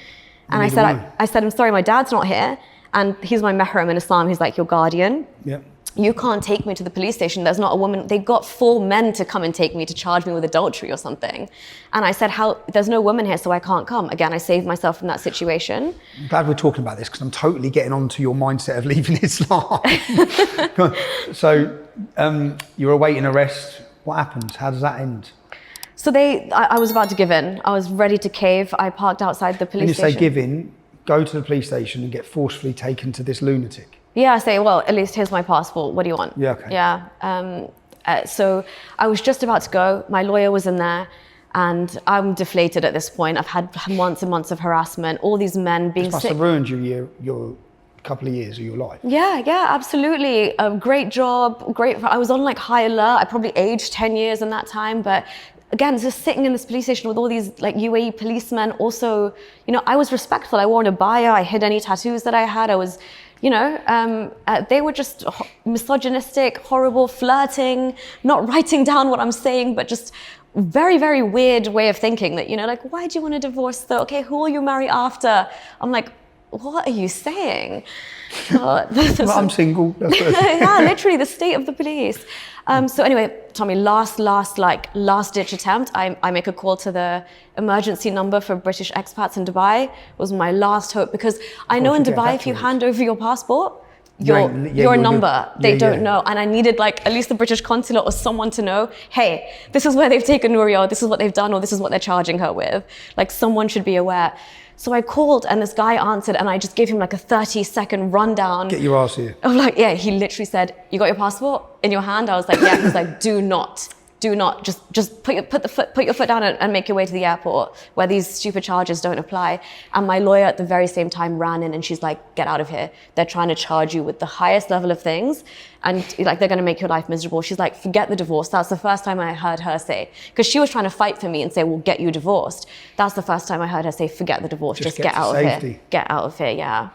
And I said, I'm sorry, my dad's not here. And he's my mahram in Islam. He's like your guardian. Yeah. you can't take me to the police station. There's not a woman. They got 4 men to come and take me to charge me with adultery or something. And I said, how? There's no woman here, so I can't come. Again, I saved myself from that situation. I'm glad we're talking about this because I'm totally getting onto your mindset of leaving Islam. So you're awaiting arrest. What happens? How does that end? So I was about to give in. I was ready to cave. I parked outside the police station. When you say give in, go to the police station and get forcefully taken to this lunatic. Yeah, I say, well, at least here's my passport. What do you want? Yeah, okay. Yeah. So I was just about to go. My lawyer was in there, and I'm deflated at this point. I've had months and months of harassment. All these men being This must sick. have ruined your couple of years of your life. Yeah, absolutely. A great job, I was on like high alert. I probably aged 10 years in that time, but again, just sitting in this police station with all these like UAE policemen. Also, I was respectful. I wore an abaya. I hid any tattoos that I had. I was, they were just misogynistic, horrible, flirting, not writing down what I'm saying, but just very, very weird way of thinking that, like, why do you want a divorce though? Okay, who will you marry after? I'm like, what are you saying? Well, I'm single. Yeah, literally the state of the police. So anyway, Tommy, last ditch attempt. I make a call to the emergency number for British expats in Dubai. It was my last hope because I know in Dubai if you hand over your passport, your number, they don't know. And I needed like at least the British consulate or someone to know, hey, this is where they've taken Nouriel, this is what they've done, or this is what they're charging her with. Like someone should be aware. So I called and this guy answered and I just gave him like a 30-second rundown. Get your ass here. I'm like, yeah, he literally said, you got your passport in your hand? I was like, yeah. He's like, do not, just put your foot down and make your way to the airport where these stupid charges don't apply. And my lawyer at the very same time ran in and she's like, get out of here. They're trying to charge you with the highest level of things. And like, they're going to make your life miserable. She's like, forget the divorce. That's the first time I heard her say, because she was trying to fight for me and say, we'll get you divorced. That's the first time I heard her say, forget the divorce. Just get out of here. Get out of here, yeah.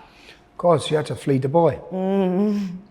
God, so you had to flee Dubai.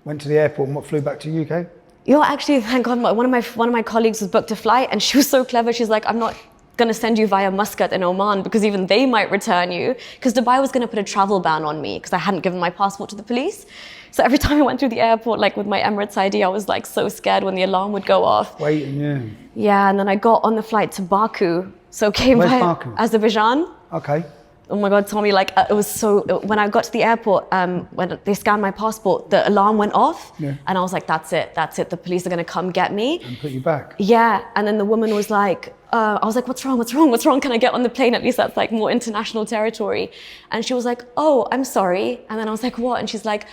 Went to the airport and flew back to UK? Actually, thank God, one of my colleagues was booked a flight and she was so clever. She's like, I'm not going to send you via Muscat in Oman because even they might return you. Because Dubai was going to put a travel ban on me because I hadn't given my passport to the police. So every time I went through the airport, like with my Emirates ID, I was like so scared when the alarm would go off. Waiting, yeah. Yeah, and then I got on the flight to Baku. So came Where's by Baku? Azerbaijan. Okay. Oh my God, Tommy, like it was so, when I got to the airport, when they scanned my passport, the alarm went off and I was like, that's it. The police are gonna come get me. And put you back. Yeah, and then the woman was like, I was like, what's wrong? Can I get on the plane? At least that's like more international territory. And she was like, oh, I'm sorry. And then I was like, what? And she's like,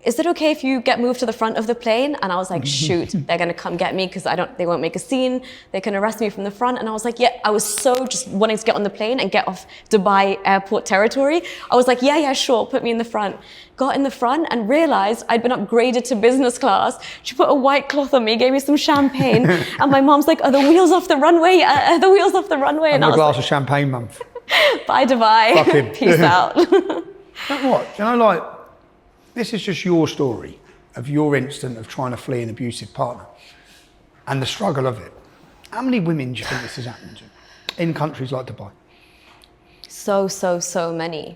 is it okay if you get moved to the front of the plane? And I was like, shoot, they're gonna come get me because they won't make a scene. They can arrest me from the front. And I was like, yeah, I was so just wanting to get on the plane and get off Dubai airport territory. I was like, yeah, sure, put me in the front. Got in the front and realized I'd been upgraded to business class. She put a white cloth on me, gave me some champagne. And my mom's like, are the wheels off the runway? Are the wheels off the runway? And a glass of champagne, mum. Bye, Dubai. Fuck him. Peace out. What? This is just your story of your instant of trying to flee an abusive partner and the struggle of it. How many women do you think this has happened to in countries like Dubai? So many.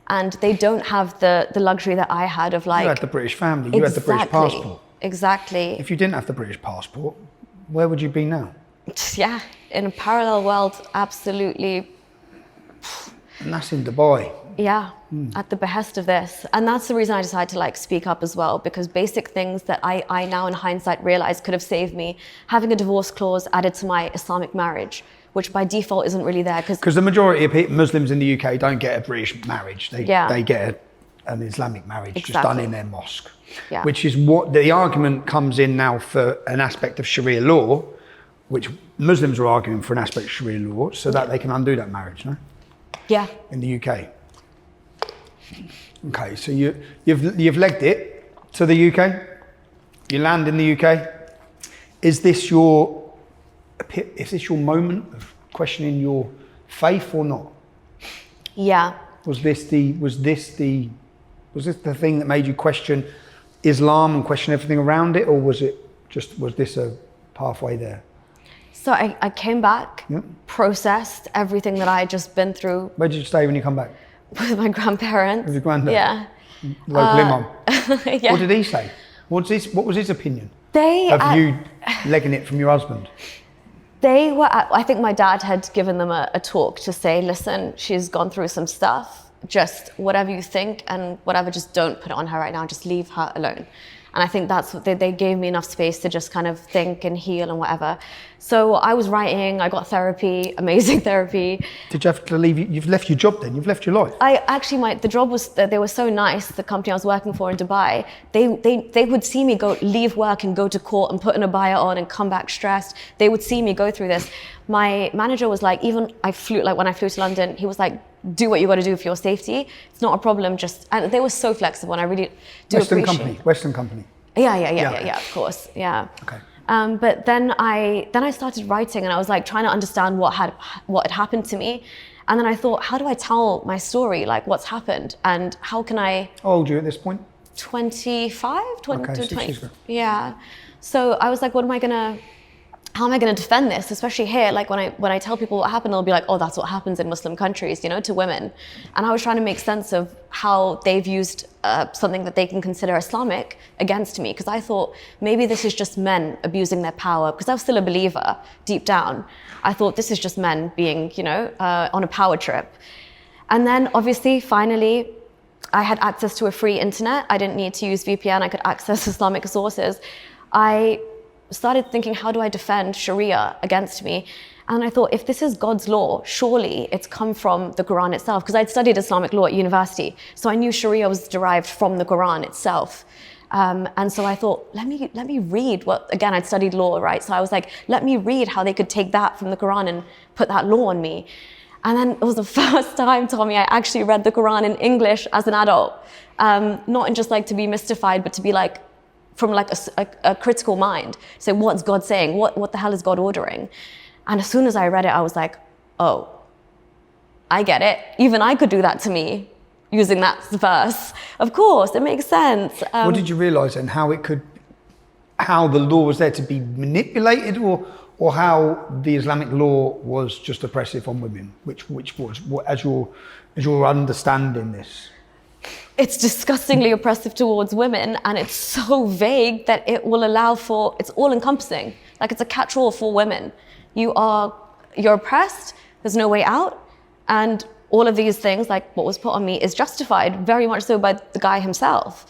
And they don't have the luxury that I had of like... You had the British family, you had the British passport. Exactly. If you didn't have the British passport, where would you be now? Yeah, in a parallel world, absolutely. And that's in Dubai. Yeah, at the behest of this. And that's the reason I decided to like speak up as well, because basic things that I now in hindsight realize could have saved me, having a divorce clause added to my Islamic marriage, which by default isn't really there. Because the majority of Muslims in the UK don't get a British marriage. They get an Islamic marriage just done in their mosque. Yeah. Which is what the argument comes in now for an aspect of Sharia law, which Muslims are arguing for an aspect of Sharia law so that they can undo that marriage, no? Yeah. In the UK. Okay, so you've legged it to the UK. You land in the UK. Is this your moment of questioning your faith or not? Yeah. Was this the thing that made you question Islam and question everything around it, or was this a pathway there? So I came back, processed everything that I had just been through. Where did you stay when you come back? With my grandparents. With your granddad? Yeah. Local imam. Yeah. What did he say? What was his opinion They of you legging it from your husband? They were, I think my dad had given them a talk to say, listen, she's gone through some stuff, just whatever you think and whatever, just don't put it on her right now, just leave her alone. And I think that's what they gave me enough space to just kind of think and heal and whatever. So I was writing, I got therapy, amazing therapy. Did you have to leave? You've left your job then? You've left your life? I actually, the job was, they were so nice, the company I was working for in Dubai, they would see me leave work and go to court and put an abaya on and come back stressed. They would see me go through this. My manager was like, even when I flew to London, he was like, do what you got to do for your safety. It's not a problem, and they were so flexible and I really do appreciate. Western company? Yeah, of course, yeah. Okay. But then I started writing and I was like trying to understand what had happened to me. And then I thought, how do I tell my story? Like what's happened and how can I... How old are you at this point? 25, 20, okay, 20. 6 years ago. Yeah. So I was like, how am I going to defend this? Especially here, like when I tell people what happened, they'll be like, oh, that's what happens in Muslim countries, you know, to women. And I was trying to make sense of how they've used something that they can consider Islamic against me. Because I thought maybe this is just men abusing their power. Because I was still a believer deep down. I thought this is just men being, you know, on a power trip. And then obviously, finally, I had access to a free internet. I didn't need to use VPN. I could access Islamic sources. I started thinking, how do I defend Sharia against me? And I thought, if this is God's law, surely it's come from the Quran itself, because I'd studied Islamic law at university, so I knew Sharia was derived from the Quran itself. And so I thought, let me read what, again, I'd studied law, right? So I was like, let me read how they could take that from the Quran and put that law on me. And then it was the first time, Tommy, I actually read the Quran in English as an adult. Not in just like to be mystified, but to be like, from like a critical mind. So what's God saying? What the hell is God ordering? And as soon as I read it, I was like, oh, I get it. Even I could do that to me using that verse. Of course, it makes sense. What did you realise then? How the law was there to be manipulated, or how the Islamic law was just oppressive on women? Which was, as you're understanding this? It's disgustingly oppressive towards women, and it's so vague that it will allow for, it's all encompassing. Like it's a catch-all for women. You're oppressed, there's no way out, and all of these things, like what was put on me, is justified very much so by the guy himself.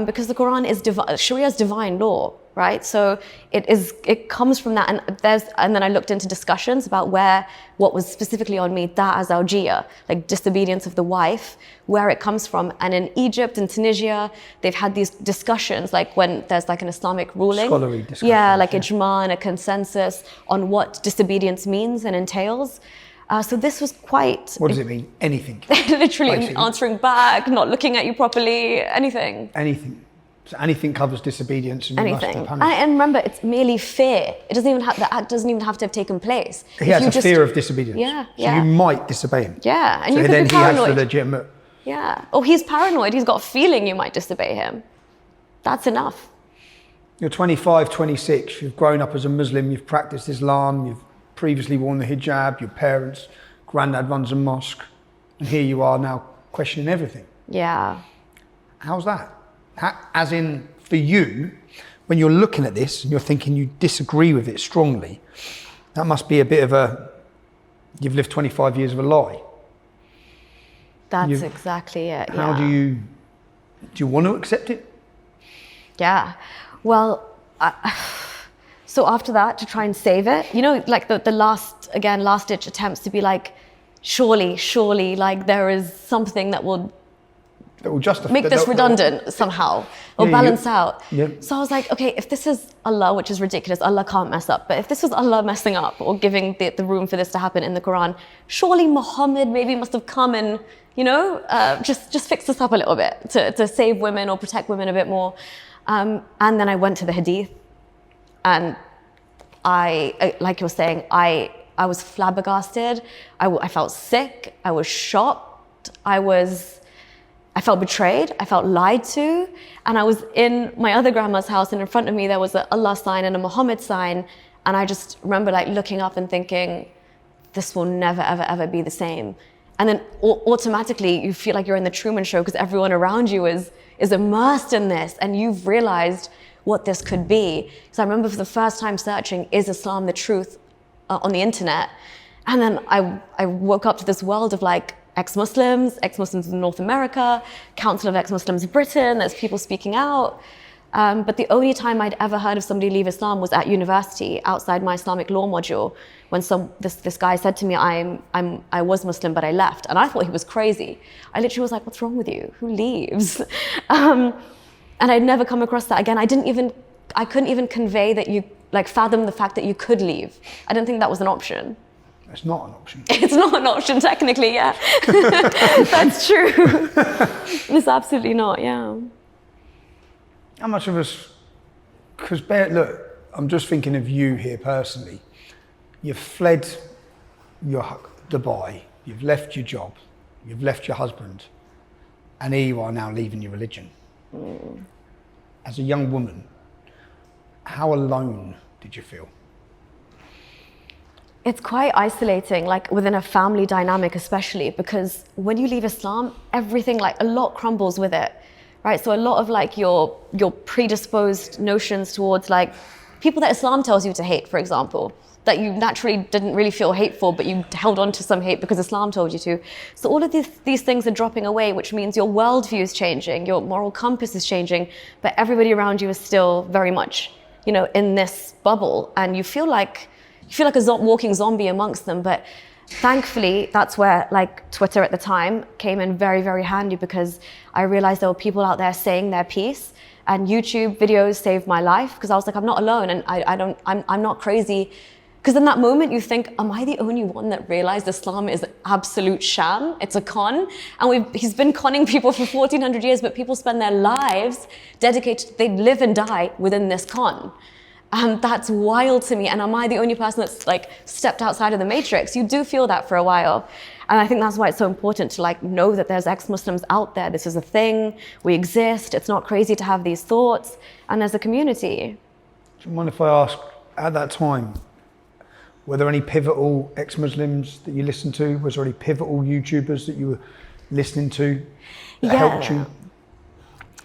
Because the Quran is Sharia's divine law, right? So it comes from that, and then I looked into discussions about what was specifically on me, da'a zawjiyya, like disobedience of the wife, where it comes from. And in Egypt and Tunisia, they've had these discussions, like when there's like an Islamic ruling. Scholarly discussions. Yeah, like ijma and a consensus on what disobedience means and entails. So this was quite... What does it mean? Anything? Literally basically. answering back, not looking at you properly, anything. Anything. So anything covers disobedience and you must be Anything. punished. And remember, it's merely fear. It doesn't even have, the act doesn't even have to have taken place. He has a fear of disobedience. Yeah, So yeah. you might disobey him. Yeah, and so you could then be he has paranoid. the legitimate... Yeah. Oh, he's paranoid. He's got a feeling you might disobey him. That's enough. You're 25, 26. You've grown up as a Muslim. You've practiced Islam. You've previously worn the hijab. Your parents... Granddad runs a mosque, and here you are now questioning everything. Yeah. How's that? As in, for you, when you're looking at this and you're thinking you disagree with it strongly, that must be a bit of you've lived 25 years of a lie. That's exactly it. How yeah. do you want to accept it? Yeah. Well, so after that, to try and save it, you know, like the last ditch attempts to be like, surely, like there is something that will justify, make this redundant somehow or balance out. Yeah. So I was like, okay, if this is Allah, which is ridiculous, Allah can't mess up. But if this was Allah messing up or giving the room for this to happen in the Quran, surely Muhammad maybe must have come and, you know, just fix this up a little bit to save women or protect women a bit more. And then I went to the Hadith, and I like you were saying, I was flabbergasted. I felt sick. I was shocked. I felt betrayed. I felt lied to. And I was in my other grandma's house, and in front of me there was an Allah sign and a Muhammad sign. And I just remember like looking up and thinking, this will never, ever, ever be the same. And then automatically you feel like you're in the Truman Show, because everyone around you is, is immersed in this and you've realized what this could be. So I remember for the first time searching, is Islam the truth on the internet? And then I woke up to this world of like ex-Muslims in North America, Council of Ex-Muslims Britain, there's people speaking out. But the only time I'd ever heard of somebody leave Islam was at university, outside my Islamic law module, when this guy said to me, I was Muslim, but I left. And I thought he was crazy. I literally was like, what's wrong with you? Who leaves? And I'd never come across that again. I couldn't even convey that you, like, fathom the fact that you could leave. I didn't think that was an option. It's not an option. It's not an option, technically, yeah. That's true. It's absolutely not, yeah. How much of us, because look, I'm just thinking of you here personally. You've fled Dubai, you've left your job, you've left your husband, and here you are now leaving your religion. As a young woman, how alone did you feel? It's quite isolating, like within a family dynamic especially, because when you leave Islam, everything, like a lot crumbles with it, right? So a lot of like your predisposed notions towards like people that Islam tells you to hate, for example, that you naturally didn't really feel hate for, but you held on to some hate because Islam told you to. So all of these things are dropping away, which means your worldview is changing, your moral compass is changing, but everybody around you is still very much, in this bubble, and you feel like a walking zombie amongst them. But thankfully, that's where like Twitter at the time came in very, very handy, because I realized there were people out there saying their piece, and YouTube videos saved my life, because I was like, I'm not alone, and I'm not crazy. Because in that moment you think, am I the only one that realized Islam is an absolute sham? It's a con. And he's been conning people for 1400 years, but people spend their lives dedicated, they live and die within this con. And that's wild to me. And am I the only person that's like stepped outside of the matrix? You do feel that for a while. And I think that's why it's so important to like know that there's ex-Muslims out there. This is a thing, we exist. It's not crazy to have these thoughts, and there's a community. Do you mind if I ask, at that time, were there any pivotal ex-Muslims that you listened to? Was there any pivotal YouTubers that you were listening to that helped you?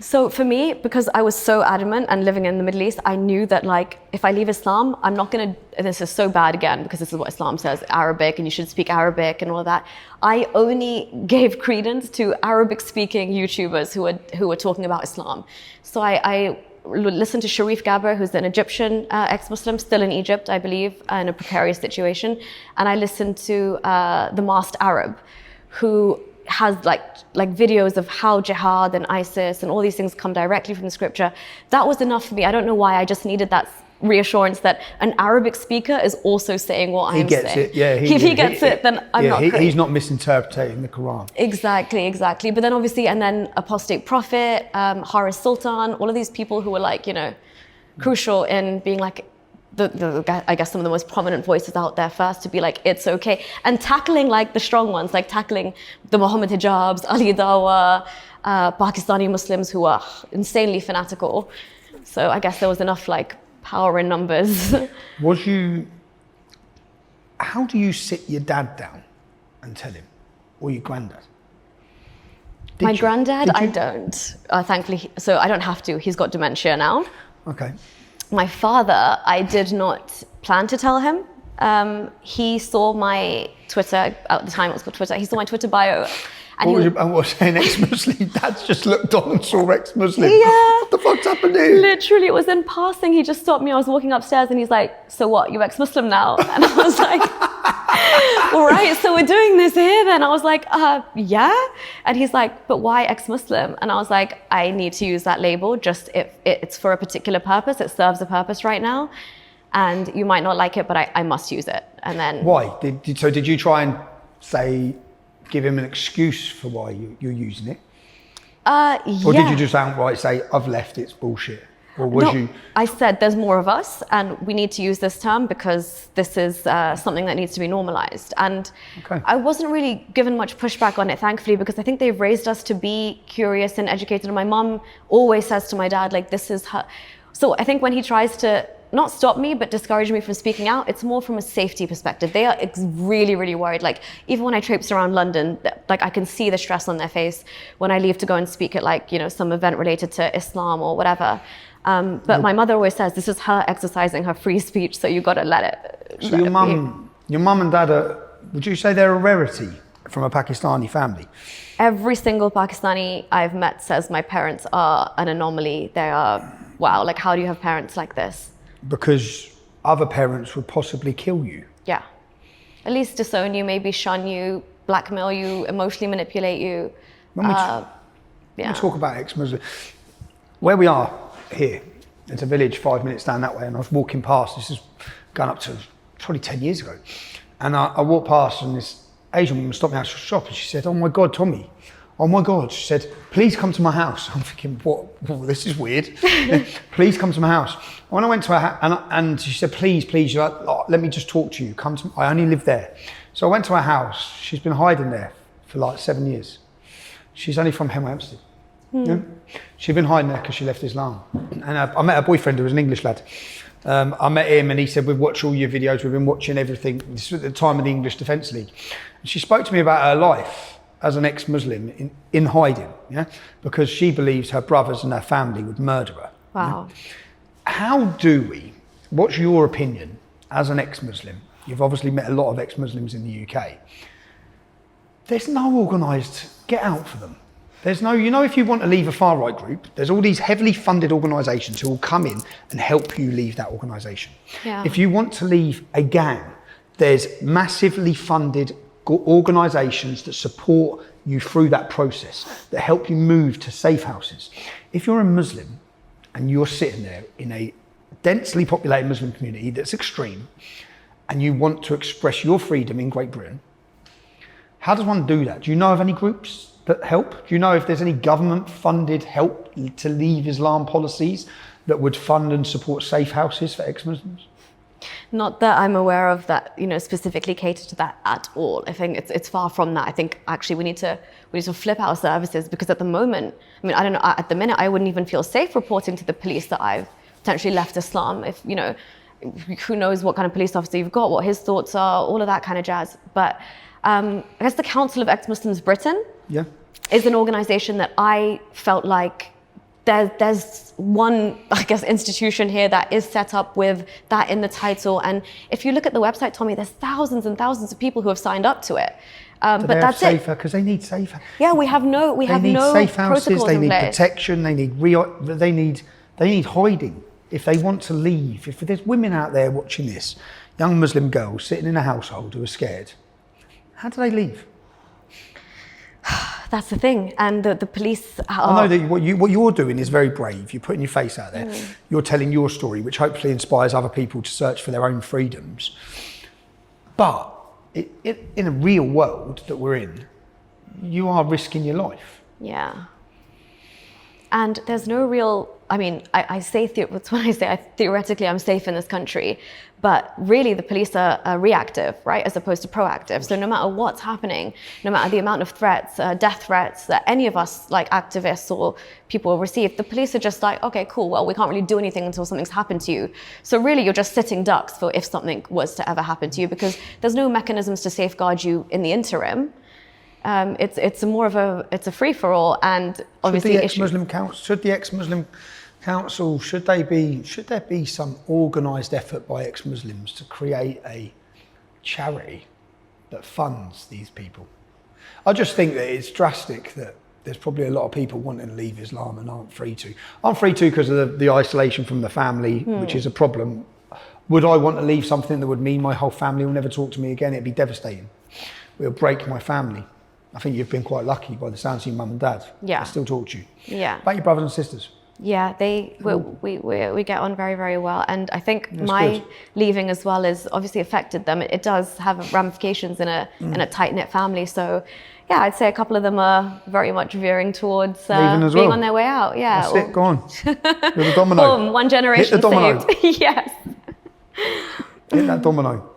So for me, because I was so adamant and living in the Middle East, I knew that like, if I leave Islam, I'm not gonna, this is so bad again, because this is what Islam says, Arabic, and you should speak Arabic and all of that. I only gave credence to Arabic speaking YouTubers who were talking about Islam. So I listened to Sharif Gabber, who's an Egyptian ex-Muslim, still in Egypt, I believe, in a precarious situation. And I listened to the Masked Arab, who has like videos of how jihad and ISIS and all these things come directly from the scripture. That was enough for me. I don't know why, I just needed that reassurance that an Arabic speaker is also saying what I'm saying. He gets it, yeah. If he gets it, then I'm not crazy. He's not misinterpreting the Quran. Exactly. But then obviously, and then Apostate Prophet, Haris Sultan, all of these people who were like, crucial in being like, I guess some of the most prominent voices out there first to be like, it's okay. And tackling like the strong ones, like tackling the Muhammad hijabs, Ali Dawa, Pakistani Muslims who are insanely fanatical. So I guess there was enough like power in numbers. How do you sit your dad down and tell him, or your granddad? My granddad, I don't, thankfully. So I don't have to, he's got dementia now. Okay. My father, I did not plan to tell him. He saw my Twitter, at the time it was called Twitter, he saw my Twitter bio. And what was saying ex-Muslim? Dad's just looked on and saw ex-Muslim. Yeah. What the fuck's happened here? Literally, it was in passing. He just stopped me. I was walking upstairs and he's like, so what, you ex-Muslim now? And I was like, all right, so we're doing this here then. I was like, yeah. And he's like, but why ex-Muslim? And I was like, I need to use that label just if it's for a particular purpose. It serves a purpose right now. And you might not like it, but I must use it. And then... Why? Did you try and give him an excuse for why you're using it? Yeah. Or did you just outright say, I've left, it's bullshit? Or was you... I said there's more of us and we need to use this term because this is something that needs to be normalized. And I wasn't really given much pushback on it, thankfully, because I think they've raised us to be curious and educated. And my mom always says to my dad, like, this is her. So I think when he tries to not stop me, but discourage me from speaking out. It's more from a safety perspective. They are really, really worried. Like, even when I traipse around London, like, I can see the stress on their face when I leave to go and speak at, like, you know, some event related to Islam or whatever. But my mother always says this is her exercising her free speech, so you got to let it. So your mum and dad are, would you say they're a rarity from a Pakistani family? Every single Pakistani I've met says my parents are an anomaly. They are, wow, like, how do you have parents like this? Because other parents would possibly kill you. Yeah. At least disown you, maybe shun you, blackmail you, emotionally manipulate you. When we talk about ex-Muslim, where we are here, it's a village 5 minutes down that way, and I was walking past, this is going up to probably 10 years ago, and I walked past and this Asian woman stopped me out of the shop and she said, "Oh my God, Tommy, oh my God," she said, "please come to my house." I'm thinking, what? Well, this is weird. "Please come to my house." And when I went to her house, and she said, please, let me just talk to you. I only live there. So I went to her house. She's been hiding there for like 7 years. She's only from Hempstead. Yeah? She'd been hiding there because she left Islam. And I met her boyfriend, who was an English lad. I met him and he said, "We've watched all your videos, we've been watching everything." This was at the time of the English Defence League. And she spoke to me about her life as an ex-Muslim in hiding, yeah, because she believes her brothers and her family would murder her. Wow. Yeah? How do we, what's your opinion as an ex-Muslim? You've obviously met a lot of ex-Muslims in the UK. There's no organised get out for them. There's no, you know, if you want to leave a far right group, there's all these heavily funded organisations who will come in and help you leave that organisation. Yeah. If you want to leave a gang, there's massively funded organisations that support you through that process, that help you move to safe houses. If you're a Muslim and you're sitting there in a densely populated Muslim community that's extreme, and you want to express your freedom in Great Britain, how does one do that? Do you know of any groups that help? Do you know if there's any government-funded help to leave Islam policies that would fund and support safe houses for ex-Muslims? Not that I'm aware of that, you know, specifically cater to that at all. I think it's far from that. I think actually we need to flip our services, because at the moment, I mean, I don't know, at the minute I wouldn't even feel safe reporting to the police that I've potentially left Islam. If, you know, who knows what kind of police officer you've got, what his thoughts are, all of that kind of jazz. But I guess the Council of Ex-Muslims Britain is an organisation that I felt like there's one, I guess, institution here that is set up with that in the title. And if you look at the website, Tommy, there's thousands and thousands of people who have signed up to it. But that's safer, because they need safer. Yeah, we have no safe houses. They need place. protection. They need hiding. If they want to leave, if there's women out there watching this, young Muslim girls sitting in a household who are scared, how do they leave? That's the thing, and the police are... I know that what you're doing is very brave. You're putting your face out there. You're telling your story, which hopefully inspires other people to search for their own freedoms. But in a real world that we're in, you are risking your life. Yeah. And there's no real... I mean, I say theoretically I'm safe in this country, but really the police are reactive, right, as opposed to proactive. So no matter what's happening, no matter the amount of threats, death threats that any of us, like activists or people, receive, the police are just like, okay, cool, well, we can't really do anything until something's happened to you. So really you're just sitting ducks for if something was to ever happen to you, because there's no mechanisms to safeguard you in the interim. It's more of a free-for-all, and obviously should the ex-Muslim Council, should there be some organised effort by ex-Muslims to create a charity that funds these people? I just think that it's drastic that there's probably a lot of people wanting to leave Islam and aren't free to. I'm free to because of the isolation from the family, which is a problem. Would I want to leave something that would mean my whole family will never talk to me again? It'd be devastating. It would break my family. I think you've been quite lucky by the sounds of your mum and dad. Yeah. I still talk to you. Yeah. About your brothers and sisters? Yeah, we get on very, very well. And I think That's my good. leaving as well has obviously affected them. It does have ramifications in a tight-knit family. So yeah, I'd say a couple of them are very much veering towards being on their way out. Yeah. That's it, go on. You're the domino. Boom, one generation Hit the domino. saved. Yes. Hit that domino.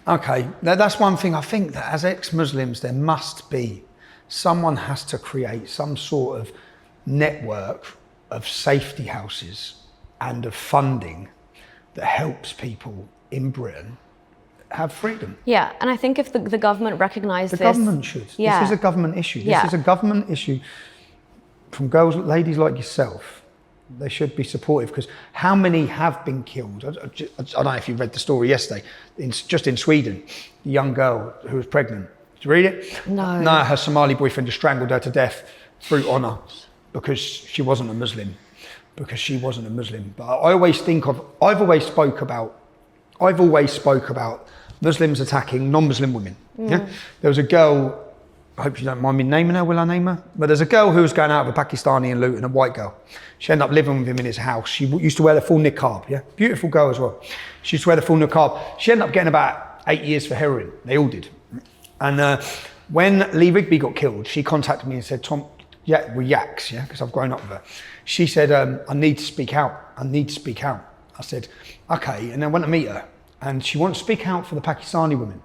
Okay, now that's one thing. I think that as ex-Muslims, there must be, someone has to create some sort of network of safety houses and of funding that helps people in Britain have freedom. Yeah, and I think if the government recognised this... The government should. Yeah. This is a government issue. This is a government issue from ladies like yourself. They should be supportive, because how many have been killed? I don't know if you read the story yesterday, just in Sweden, the young girl who was pregnant. Did you read it? No. No, her Somali boyfriend just strangled her to death through honour because she wasn't a Muslim. But I've always spoke about Muslims attacking non-Muslim women. Yeah? There was a girl, I hope you don't mind me naming her, will I name her? But there's a girl who was going out with a Pakistani in Luton, a white girl. She ended up living with him in his house. She used to wear the full niqab, yeah? Beautiful girl as well. She used to wear the full niqab. She ended up getting about 8 years for heroin. They all did. And when Lee Rigby got killed, she contacted me and said, Tom, yeah, we're yaks, yeah? Because I've grown up with her. She said, I need to speak out. I said, okay. And then I went to meet her. And she wanted to speak out for the Pakistani women.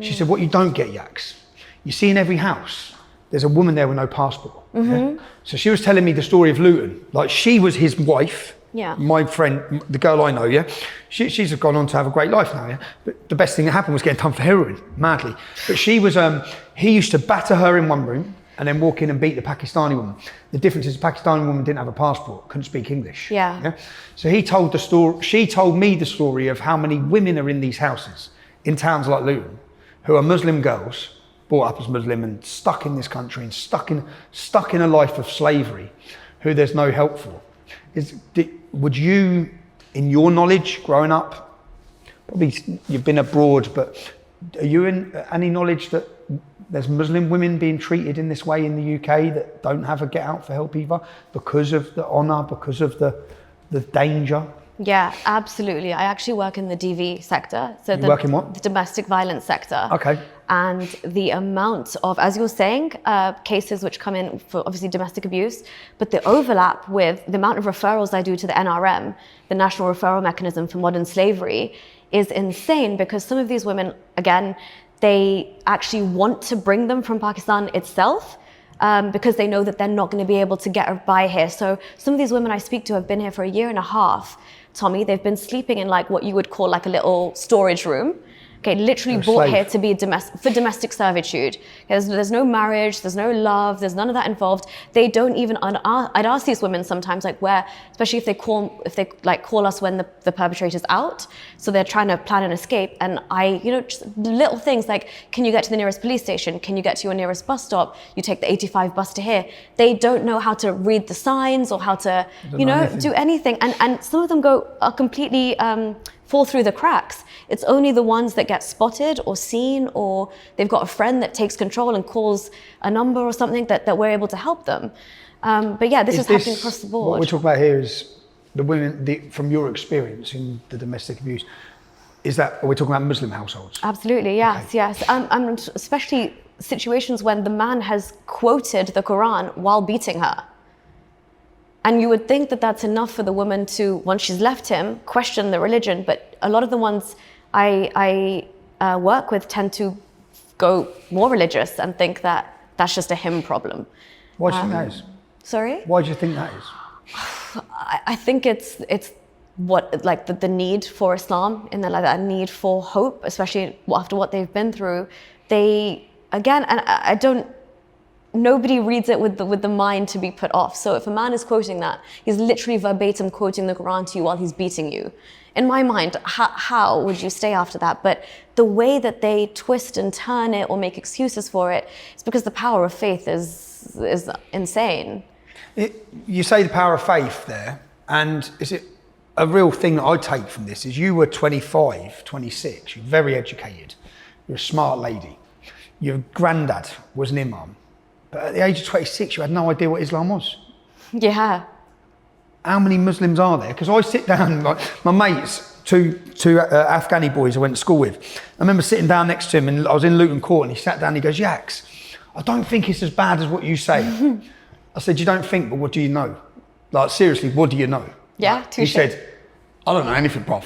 She said, what you don't get, yaks, you see in every house, there's a woman there with no passport. Yeah? So she was telling me the story of Luton. Like, she was his wife, my friend, the girl I know, yeah? She's gone on to have a great life now, yeah? But the best thing that happened was getting done for heroin, madly. But she was, he used to batter her in one room and then walk in and beat the Pakistani woman. The difference is the Pakistani woman didn't have a passport, couldn't speak English. Yeah? So she told me the story of how many women are in these houses in towns like Luton who are Muslim girls, brought up as Muslim and stuck in this country and stuck in a life of slavery, who there's no help for. Would you, in your knowledge, growing up, probably you've been abroad, but are you in any knowledge that there's Muslim women being treated in this way in the UK that don't have a get out for help either, because of the honour, because of the danger? Yeah, absolutely. I actually work in the DV sector. So you work in what? The domestic violence sector. Okay. And the amount of, as you're saying, cases which come in for obviously domestic abuse, but the overlap with the amount of referrals I do to the NRM, the National Referral Mechanism for Modern Slavery, is insane, because some of these women, again, they actually want to bring them from Pakistan itself, because they know that they're not going to be able to get by here. So some of these women I speak to have been here for 1.5 years, Tommy. They've been sleeping in like what you would call like a little storage room. Okay, literally brought here to be for domestic servitude. There's no marriage, there's no love, there's none of that involved. They don't even, I'd ask these women sometimes, like, where, especially if they call us when the perpetrator's out, so they're trying to plan an escape, and just little things like, can you get to the nearest police station? Can you get to your nearest bus stop? You take the 85 bus to here. They don't know how to read the signs or how to, do anything. And some of them are completely, fall through the cracks. It's only the ones that get spotted or seen, or they've got a friend that takes control and calls a number or something that we're able to help them. But yeah, this is happening across the board. What we're talking about here is the women, from your experience in the domestic abuse, are we talking about Muslim households? Absolutely, yes, okay. Yes. And especially situations when the man has quoted the Quran while beating her. And you would think that that's enough for the woman to, once she's left him, question the religion. But a lot of the ones I work with tend to go more religious and think that that's just a him problem. Why do you think that is? Sorry? Why do you think that is? I think it's what, like, the need for Islam, and that need for hope, especially after what they've been through. Nobody reads it with the mind to be put off. So if a man is quoting that, he's literally verbatim quoting the Quran to you while he's beating you. In my mind, how would you stay after that? But the way that they twist and turn it or make excuses for it, it's because the power of faith is insane. You say the power of faith there, and is it a real thing that I take from this is you were 25, 26, you're very educated, you're a smart lady. Your granddad was an imam. But at the age of 26, you had no idea what Islam was. Yeah. How many Muslims are there? Because I sit down, like my mates, two Afghani boys I went to school with. I remember sitting down next to him, and I was in Luton Court, and he sat down and he goes, Yaks, I don't think it's as bad as what you say. I said, you don't think, but what do you know? Like, seriously, what do you know? Yeah, He said, I don't know anything, prof.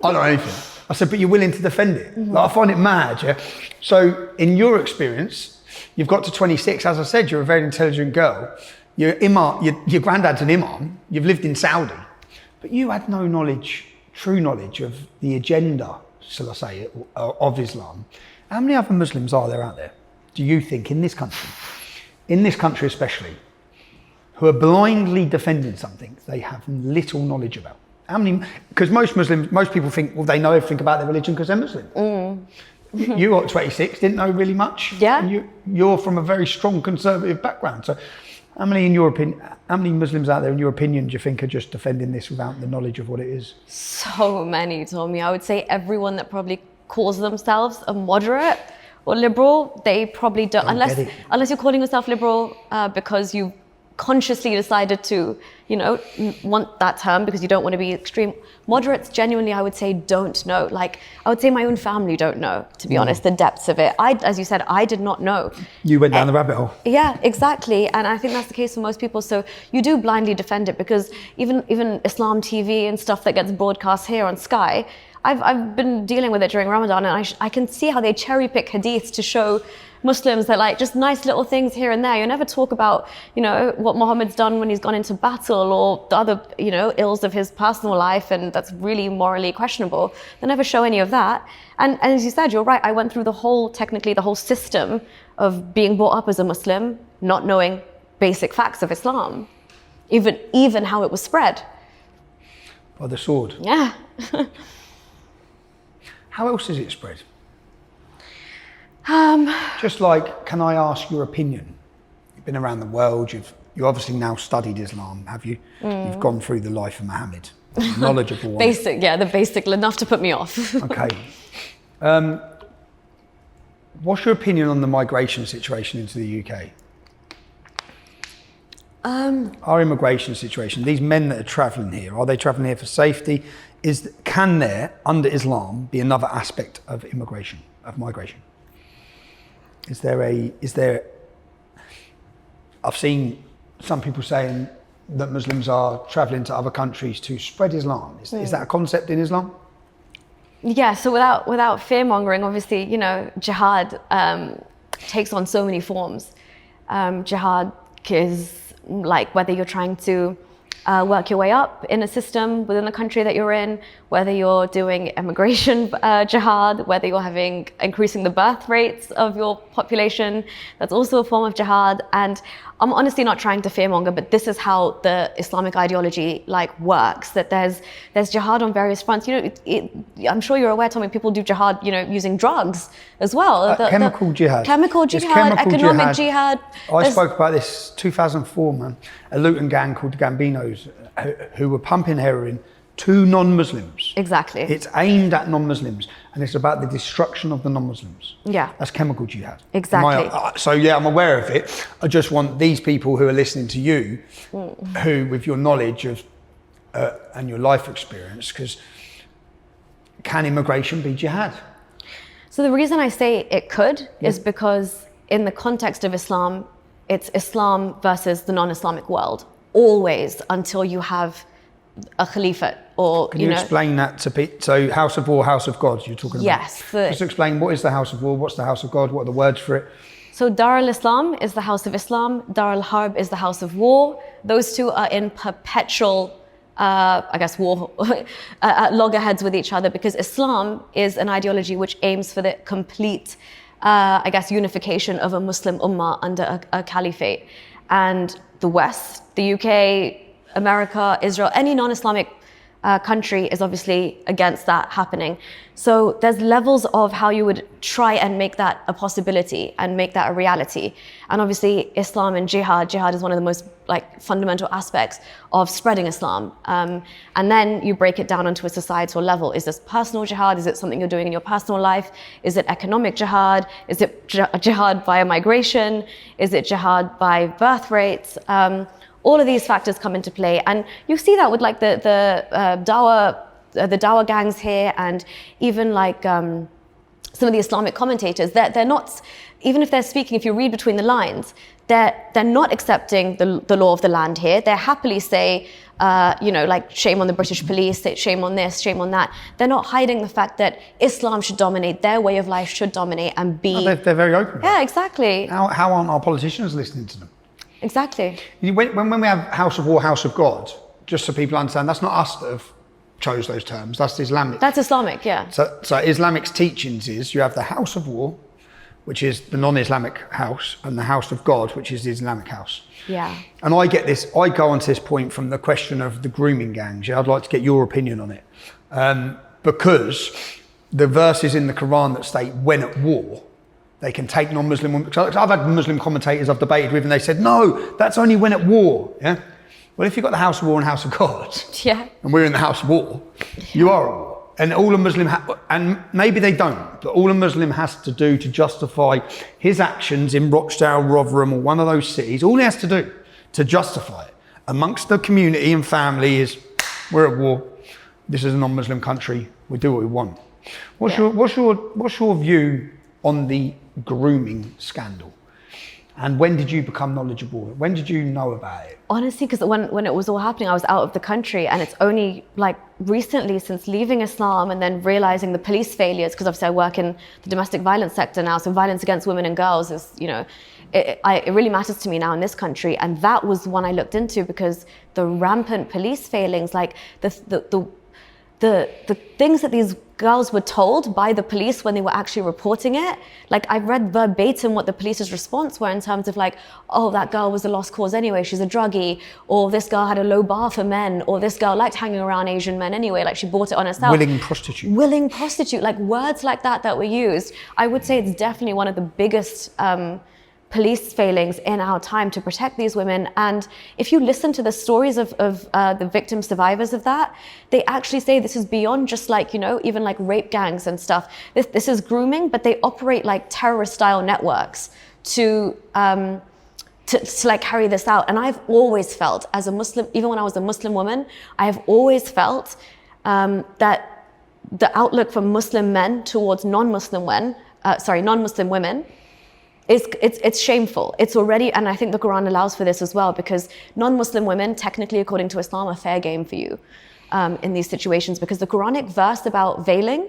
I don't know anything. I said, but you're willing to defend it. Mm-hmm. Like, I find it mad, yeah? So, in your experience, you've got to 26, as I said, you're a very intelligent girl. Your granddad's an imam, you've lived in Saudi, but you had no knowledge true knowledge of the agenda, shall I say, of Islam, how many other Muslims are there out there, do you think, in this country especially, who are blindly defending something they have little knowledge about? How many? Because most people think, well, they know everything about their religion because they're Muslim. You got 26, didn't know really much. Yeah. And you're from a very strong conservative background. So how many Muslims out there, in your opinion, do you think are just defending this without the knowledge of what it is? So many, Tommy. I would say everyone that probably calls themselves a moderate or liberal, they probably don't, unless you're calling yourself liberal because you consciously decided to, want that term because you don't want to be extreme. Moderates genuinely, I would say, don't know. Like, I would say my own family don't know, to be honest, the depths of it. As you said, I did not know. You went down the rabbit hole. Yeah, exactly. And I think that's the case for most people. So you do blindly defend it because even Islam TV and stuff that gets broadcast here on Sky, I've been dealing with it during Ramadan, and I can see how they cherry pick hadiths to show Muslims that, like, just nice little things here and there. You never talk about, what Muhammad's done when he's gone into battle or the other, ills of his personal life, and that's really morally questionable. They never show any of that. And as you said, you're right. I went through the whole system of being brought up as a Muslim, not knowing basic facts of Islam, even how it was spread. By the sword. Yeah. How else is it spread? Just like, can I ask your opinion? You've been around the world, you obviously now studied Islam, have you? You've gone through the life of Muhammad, knowledgeable one. The basic, enough to put me off. Okay. What's your opinion on the migration situation into the UK? Our immigration situation, these men that are travelling here, are they travelling here for safety? Can there, under Islam, be another aspect of migration? I've seen some people saying that Muslims are travelling to other countries to spread Islam. Is that a concept in Islam? Yeah, so without fear-mongering, obviously, jihad takes on so many forms. Jihad is like whether you're trying to work your way up in a system within the country that you're in, whether you're doing immigration jihad, whether you're increasing the birth rates of your population, that's also a form of jihad. And I'm honestly not trying to fearmonger, but this is how the Islamic ideology works, that there's jihad on various fronts. I'm sure you're aware, Tommy, people do jihad, using drugs as well. Chemical jihad. Chemical jihad, economic jihad. I spoke about this 2004, man. A Luton gang called the Gambinos who were pumping heroin to non-Muslims. Exactly. It's aimed at non-Muslims, and it's about the destruction of the non-Muslims. Yeah. That's chemical jihad. Exactly. So yeah, I'm aware of it. I just want these people who are listening to you, who, with your knowledge of and your life experience, because can immigration be jihad? So the reason I say it could is because in the context of Islam, it's Islam versus the non-Islamic world, always, until you have a caliphate or, Can you explain that to people? So House of War, House of God, you're talking about? Yes. Just explain, what is the House of War, what's the House of God, what are the words for it? So Dar al-Islam is the House of Islam, Dar al-Harb is the House of War. Those two are in perpetual, war, loggerheads with each other, because Islam is an ideology which aims for the complete, unification of a Muslim ummah under a caliphate. And the West, the UK, America, Israel, any non-Islamic country is obviously against that happening. So there's levels of how you would try and make that a possibility and make that a reality. And obviously Islam and jihad is one of the most fundamental aspects of spreading Islam. And then you break it down onto a societal level. Is this personal jihad? Is it something you're doing in your personal life? Is it economic jihad? Is it jihad via migration? Is it jihad by birth rates? All of these factors come into play, and you see that with the Dawah gangs here, and even some of the Islamic commentators. They're not, even if they're speaking, if you read between the lines, they're not accepting the law of the land here. They happily say, shame on the British police, shame on this, shame on that. They're not hiding the fact that Islam should dominate, their way of life should dominate and be. No, they're very open. Yeah, exactly. How aren't our politicians listening to them? Exactly. When we have House of War, House of God, just so people understand, that's not us that have chose those terms. That's Islamic. That's Islamic, yeah. So Islamic's teachings is you have the house of war, which is the non-Islamic house, and the house of God, which is the Islamic house. Yeah. And I get this, I go onto this point from the question of the grooming gangs. Yeah, I'd like to get your opinion on it. Because the verses in the Quran that state when at war, they can take non-Muslim women. So I've had Muslim commentators I've debated with and they said, no, that's only when at war. Yeah. Well, if you've got the house of war and house of God, Yeah. and we're in the house of war, you are at war. And all a Muslim, and maybe they don't, but all a Muslim has to do to justify his actions in Rochdale, Rotherham, or one of those cities, all he has to do to justify it amongst the community and family is, we're at war, this is a non-Muslim country, we do what we want. What's your view on the grooming scandal? And when did you become knowledgeable? When did you know about it? Honestly, because when it was all happening, I was out of the country, and it's only like recently, since leaving Islam and then realizing the police failures, because obviously I work in the domestic violence sector now, so violence against women and girls is, you know, it really matters to me now in this country, and that was one I looked into, because the rampant police failings, like the things that these girls were told by the police when they were actually reporting it, like I read verbatim what the police's response were in terms of like, oh, that girl was a lost cause anyway, she's a druggie, or this girl had a low bar for men, or this girl liked hanging around Asian men anyway, like she bought it on herself. Willing prostitute. Willing prostitute, like words like that were used. I would say it's definitely one of the biggest police failings in our time to protect these women. And if you listen to the stories of the victim survivors of that, they actually say this is beyond just like, you know, even like rape gangs and stuff. This is grooming, but they operate like terrorist style networks to like carry this out. And I've always felt as a Muslim, even when I was a Muslim woman, I have always felt that the outlook for Muslim men towards non-Muslim women, it's shameful. It's already, and I think the Quran allows for this as well, because non-Muslim women, technically according to Islam, are fair game for you in these situations, because the Quranic verse about veiling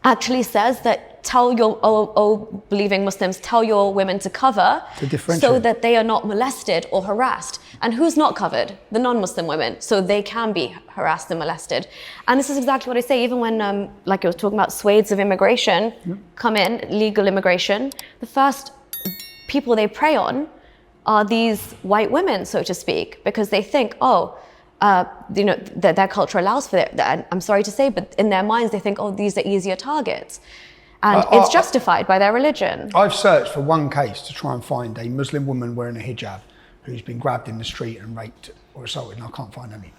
actually says that tell your, believing Muslims, tell your women to cover so that they are not molested or harassed. And who's not covered? The non-Muslim women, so they can be harassed and molested. And this is exactly what I say, even when, like I was talking about swathes of immigration come in, legal immigration, the first people they prey on are these white women, so to speak, because they think, you know, their culture allows for it. I'm sorry to say, but in their minds, they think, oh, these are easier targets. And it's justified by their religion. I've searched for one case to try and find a Muslim woman wearing a hijab who's been grabbed in the street and raped or assaulted, and I can't find any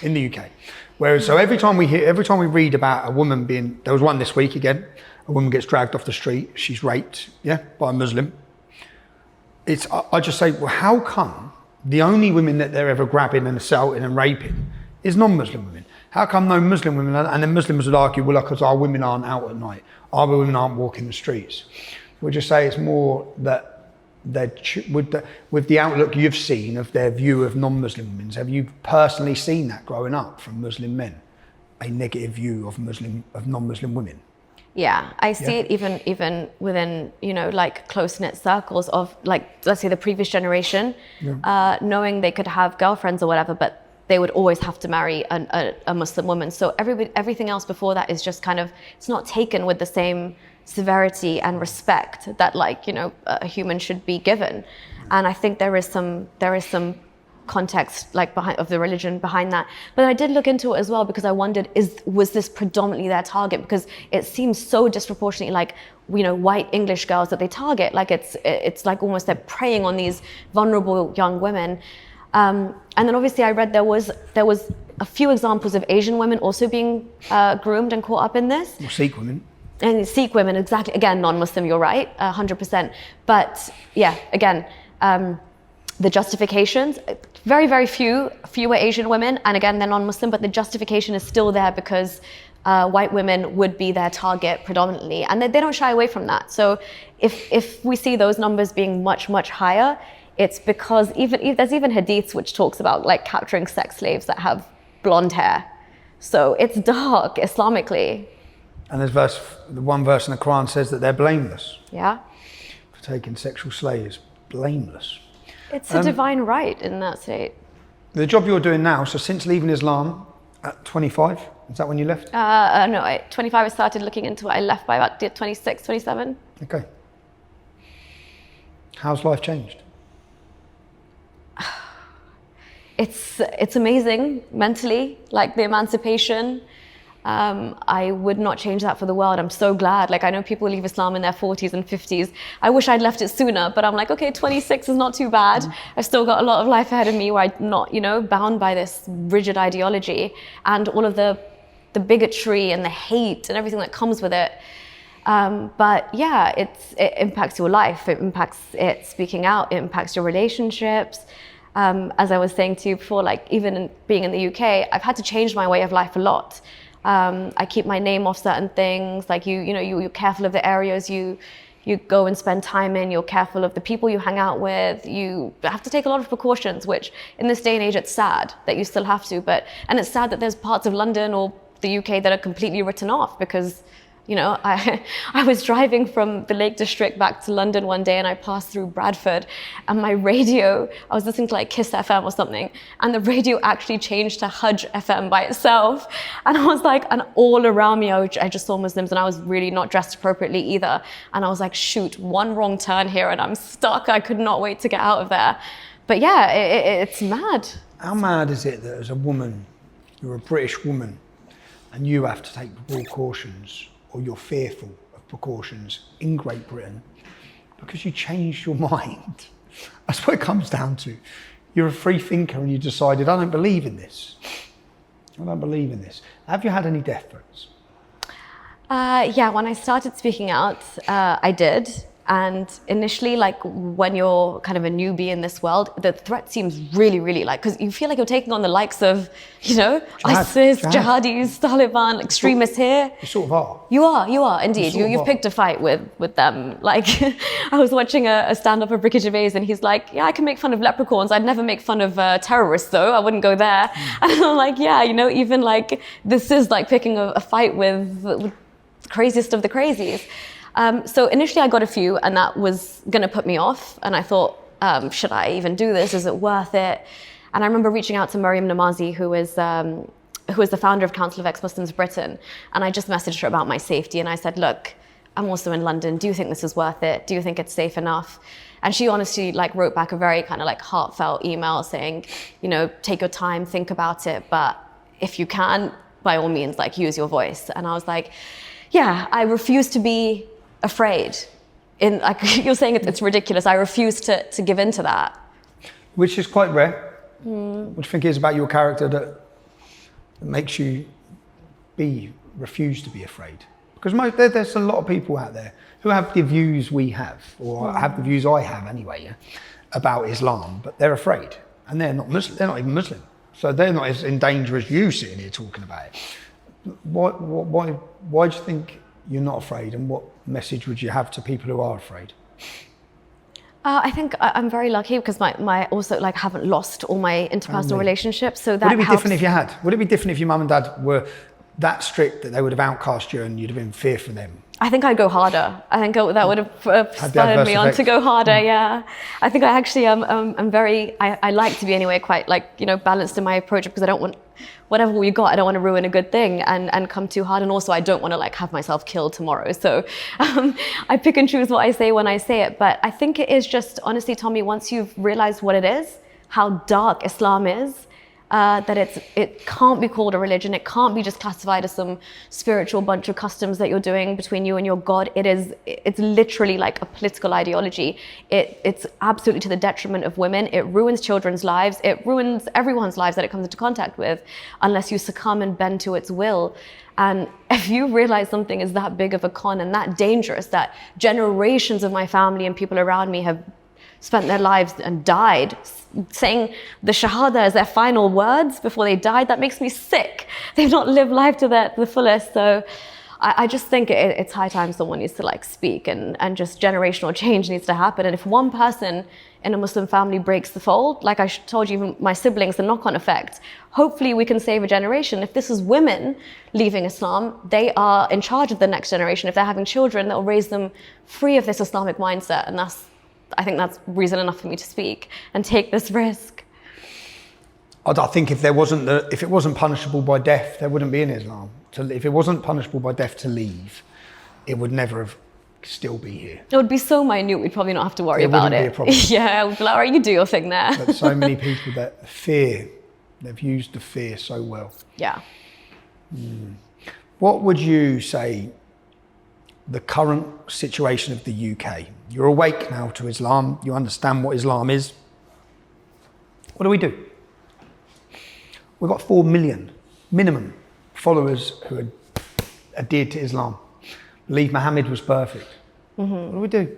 in the UK. Whereas, so every time we read about a woman being, there was one this week again, a woman gets dragged off the street, she's raped, by a Muslim. I just say, well, how come the only women that they're ever grabbing and assaulting and raping is non-Muslim women? How come no Muslim women, and then Muslims would argue, well, because our women aren't out at night, our women aren't walking the streets. We'll just say it's more that with the outlook you've seen of their view of non-Muslim women, have you personally seen that growing up from Muslim men, a negative view of non-Muslim women? Yeah, I see it even within, you know, like close-knit circles of, like, let's say the previous generation, knowing they could have girlfriends or whatever, but they would always have to marry a Muslim woman. So everything else before that is just kind of, it's not taken with the same severity and respect that, like, you know, a human should be given. And I think there is some context, like, of the religion behind that. But I did look into it as well, because I wondered, was this predominantly their target? Because it seems so disproportionately like, you know, white English girls that they target. Like it's like almost they're preying on these vulnerable young women. And then obviously I read there was a few examples of Asian women also being groomed and caught up in this. Or Sikh women. And Sikh women, exactly. Again, non-Muslim, you're right, 100%. But yeah, again, the justifications, very, very fewer Asian women, and again, they're non-Muslim, but the justification is still there because white women would be their target predominantly, and they don't shy away from that. So if we see those numbers being much, much higher, it's because there's even hadiths which talks about like capturing sex slaves that have blonde hair. So it's dark Islamically. And there's one verse in the Quran says that they're blameless. Yeah. For taking sexual slaves, blameless. It's a divine right in that state. The job you're doing now, so since leaving Islam, At 25? Is that when you left? No, at 25 I started looking into it. I left by about 26, 27. Okay. How's life changed? It's amazing mentally, like the emancipation. I would not change that for the world. I'm so glad. Like, I know people leave Islam in their 40s and 50s. I wish I'd left it sooner, but I'm like, okay, 26 is not too bad. I've still got a lot of life ahead of me where I'm not, bound by this rigid ideology and all of the bigotry and the hate and everything that comes with it. But yeah, it impacts your life. It impacts it speaking out. It impacts your relationships. As I was saying to you before, like even being in the UK, I've had to change my way of life a lot. I keep my name off certain things. Like you're careful of the areas you go and spend time in. You're careful of the people you hang out with. You have to take a lot of precautions, which in this day and age, it's sad that you still have to. And it's sad that there's parts of London or the UK that are completely written off because, I was driving from the Lake District back to London one day and I passed through Bradford and my radio, I was listening to like Kiss FM or something, and the radio actually changed to Hajj FM by itself. And I was like, and all around me, I just saw Muslims and I was really not dressed appropriately either. And I was like, shoot, one wrong turn here and I'm stuck. I could not wait to get out of there. But yeah, it's mad. How mad is it that as a woman, you're a British woman, and you have to take precautions, or you're fearful of precautions in Great Britain because you changed your mind? That's what it comes down to. You're a free thinker and you decided, I don't believe in this. I don't believe in this. Have you had any death threats? Yeah, when I started speaking out, I did. And initially, like when you're kind of a newbie in this world, the threat seems really, really because you feel like you're taking on the likes of, ISIS, jihadis, Taliban, extremists here. You sort of are. You are indeed. You've picked a fight with them. Like I was watching a stand-up of Ricky Gervais and he's like, yeah, I can make fun of leprechauns. I'd never make fun of terrorists though. I wouldn't go there. And I'm like, yeah, even like this is like picking a fight with the craziest of the crazies. So initially I got a few and that was going to put me off. And I thought, should I even do this? Is it worth it? And I remember reaching out to Mariam Namazi, who is the founder of Council of Ex-Muslims Britain. And I just messaged her about my safety. And I said, look, I'm also in London. Do you think this is worth it? Do you think it's safe enough? And she honestly wrote back a very kind of heartfelt email saying, take your time, think about it. But if you can, by all means, use your voice. And I was like, yeah, I refuse to be afraid. You're saying it's ridiculous. I refuse to give in to that. Which is quite rare. What do you think is about your character that makes you refuse to be afraid? Because there's a lot of people out there who have the views we have, or have the views I have anyway, about Islam, but they're afraid. And they're not Muslim. They're not even Muslim. So they're not as in danger as you sitting here talking about it. Why do you think you're not afraid, and what message would you have to people who are afraid? I think I'm very lucky because my also haven't lost all my interpersonal relationships, so that Would it be helps. different if you had? Would it be different if your mum and dad were that strict that they would have outcast you and you'd have been fear for them? I think I'd go harder. I think that would have spurred me on to go harder. Yeah, I think I actually I'm very. I like to be anyway quite balanced in my approach because I don't want whatever we got. I don't want to ruin a good thing and come too hard. And also I don't want to have myself killed tomorrow. So I pick and choose what I say when I say it. But I think it is just honestly, Tommy, once you've realized what it is, how dark Islam is. That it can't be called a religion. It can't be just classified as some spiritual bunch of customs that you're doing between you and your God. It's literally like a political ideology. It's absolutely to the detriment of women. It ruins children's lives. It ruins everyone's lives that it comes into contact with, unless you succumb and bend to its will. And if you realize something is that big of a con and that dangerous, that generations of my family and people around me have spent their lives and died saying the Shahada as their final words before they died, that makes me sick. They've not lived life to the fullest. So I just think it's high time someone needs to speak and just generational change needs to happen. And if one person in a Muslim family breaks the fold, like I told you, even my siblings, the knock-on effect, hopefully we can save a generation. If this is women leaving Islam, they are in charge of the next generation. If they're having children, they'll raise them free of this Islamic mindset. And I think that's reason enough for me to speak and take this risk. I think if it wasn't punishable by death, there wouldn't be in Islam. If it wasn't punishable by death to leave, it would never have still be here. It would be so minute, we'd probably not have to worry about it. It wouldn't be a problem. Yeah, we'd be like, all right, you do your thing there. But so many people that they've used the fear so well. Yeah. What would you say the current situation of the UK? You're awake now to Islam. You understand what Islam is. What do? We've got 4 million minimum followers who are adhered to Islam. Believe Muhammad was perfect. What do?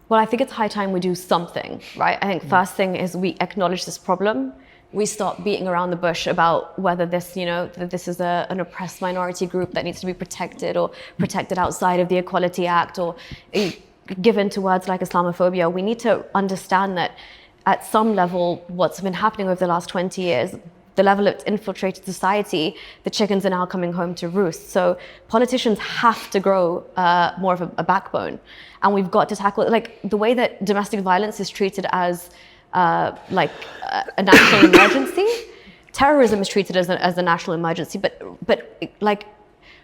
Well, I think it's high time we do something, right? I think first thing is we acknowledge this problem. We stop beating around the bush about whether this, that this is an oppressed minority group that needs to be protected or protected outside of the Equality Act or given to words like Islamophobia. We need to understand that at some level, what's been happening over the last 20 years, the level it's infiltrated society, the chickens are now coming home to roost. So politicians have to grow more of a backbone. And we've got to tackle, the way that domestic violence is treated as a national emergency. Terrorism is treated as a national emergency, but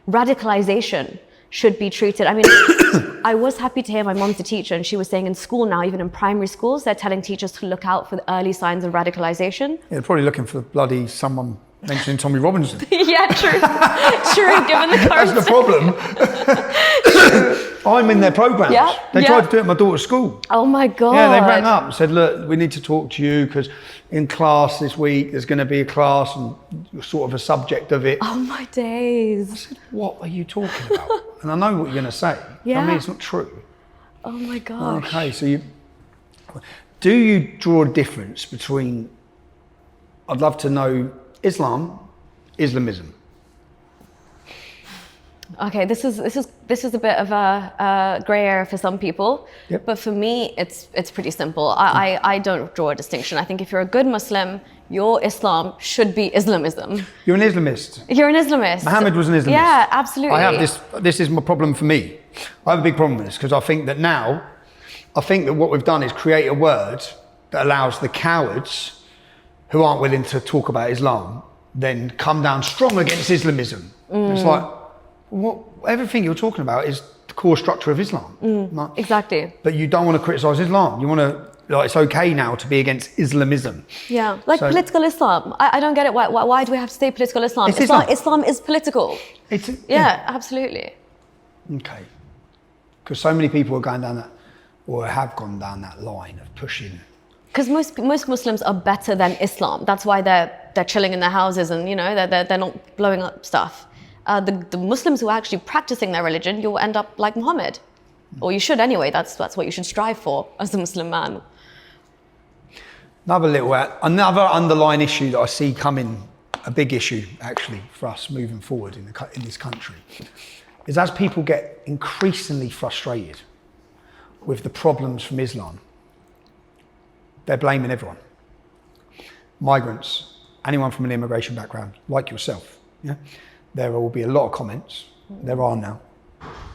radicalization should be treated. I mean, I was happy to hear my mom's a teacher, and she was saying in school now, even in primary schools, they're telling teachers to look out for the early signs of radicalization. Yeah, they're probably looking for bloody someone mentioning Tommy Robinson. Yeah, true. True, given the current... That's the problem. I'm in their programmes. Yeah, they tried to do it at my daughter's school. Oh my God. Yeah, they rang up and said, look, we need to talk to you because in class this week, there's going to be a class and you're sort of a subject of it. Oh my days. I said, what are you talking about? And I know what you're going to say. Yeah. I mean, it's not true. Oh my gosh. Okay, so do you draw a difference between, I'd love to know, Islamism? Okay, this is a bit of a grey area for some people, Yep. but for me, it's pretty simple. I don't draw a distinction. I think if you're a good Muslim, your Islam should be Islamism. You're an Islamist. You're an Islamist. Muhammad was an Islamist. Yeah, absolutely. I have this is my problem for me. I have a big problem with this because I think that what we've done is create a word that allows the cowards who aren't willing to talk about Islam then come down strong against Islamism. It's like, everything you're talking about is the core structure of Islam. Exactly. But you don't want to criticise Islam. You want to, it's okay now to be against Islamism. Yeah, political Islam. I don't get it. Why do we have to say political Islam? It's Islam. Islam is political. Yeah, absolutely. Okay. Because so many people are going down that, or have gone down that line of pushing. Because most Muslims are better than Islam. That's why they're chilling in their houses and they're not blowing up stuff. The Muslims who are actually practicing their religion, you'll end up like Muhammad, or you should anyway. That's what you should strive for as a Muslim man. Another underlying issue that I see coming, a big issue actually for us moving forward in this country, is as people get increasingly frustrated with the problems from Islam, they're blaming everyone. Migrants, anyone from an immigration background, like yourself. Yeah? There will be a lot of comments. There are now.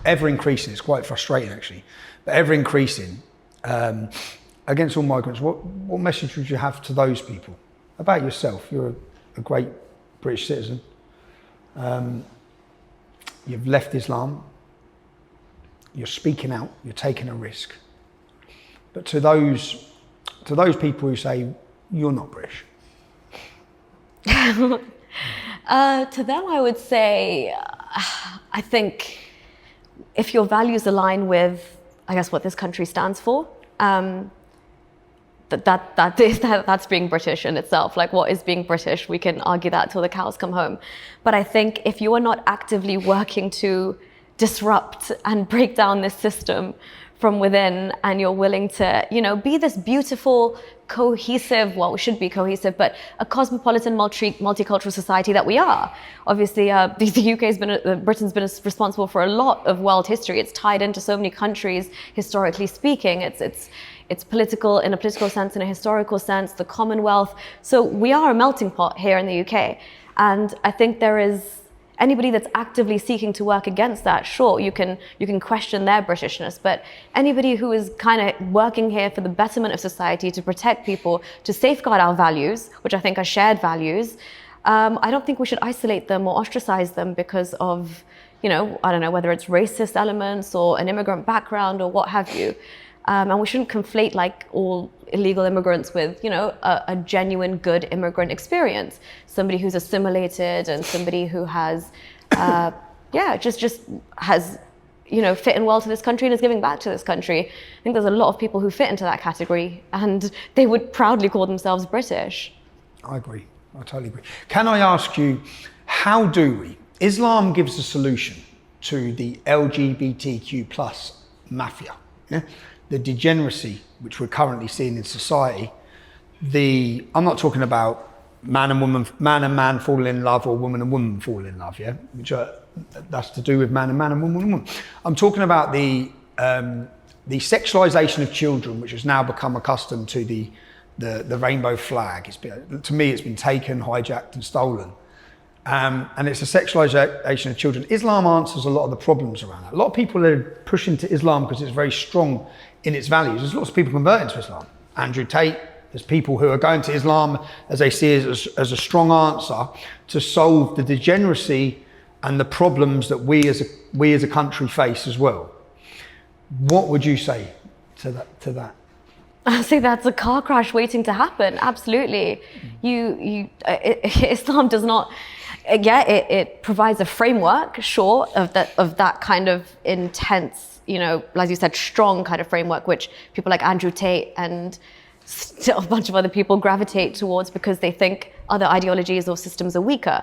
Ever increasing, it's quite frustrating actually, but ever increasing against all migrants. What message would you have to those people about yourself? You're a great British citizen. You've left Islam. You're speaking out. You're taking a risk. But to those people who say you're not British. To them, I would say, I think if your values align with, I guess, what this country stands for, that's being British in itself. Like, what is being British? We can argue that till the cows come home. But I think if you are not actively working to disrupt and break down this system from within, and you're willing to, be this beautiful, cohesive, well, we should be cohesive, but a cosmopolitan, multicultural society that we are. Obviously, the UK Britain's been responsible for a lot of world history. It's tied into so many countries, historically speaking. It's political in a political sense, in a historical sense, the Commonwealth. So we are a melting pot here in the UK. And I think there is Anybody that's actively seeking to work against that, sure, you can question their Britishness, but anybody who is kind of working here for the betterment of society, to protect people, to safeguard our values, which I think are shared values, I don't think we should isolate them or ostracize them because of, I don't know, whether it's racist elements or an immigrant background or what have you. And we shouldn't conflate like all illegal immigrants with, a genuine good immigrant experience. Somebody who's assimilated and somebody who has, just has, fit in well to this country and is giving back to this country. I think there's a lot of people who fit into that category and they would proudly call themselves British. I agree. I totally agree. Can I ask you, how do we? Islam gives a solution to the LGBTQ plus mafia. Yeah? The degeneracy which we're currently seeing in society. I'm not talking about man and man fall in love or woman and woman fall in love, yeah, that's to do with man and woman and woman. I'm talking about the sexualization of children, which has now become accustomed to the rainbow flag. To me, it's been taken, hijacked, and stolen. And it's a sexualization of children. Islam answers a lot of the problems around that. A lot of people are pushing to Islam because it's very strong in its values. There's lots of people converting to Islam. Andrew Tate, there's people who are going to Islam as they see it as a strong answer to solve the degeneracy and the problems that we as a country face as well. What would you say to that? I say that's a car crash waiting to happen. Absolutely. Islam does not. It provides a framework, sure, of that kind of intense, as you said, strong kind of framework, which people like Andrew Tate and still a bunch of other people gravitate towards because they think other ideologies or systems are weaker.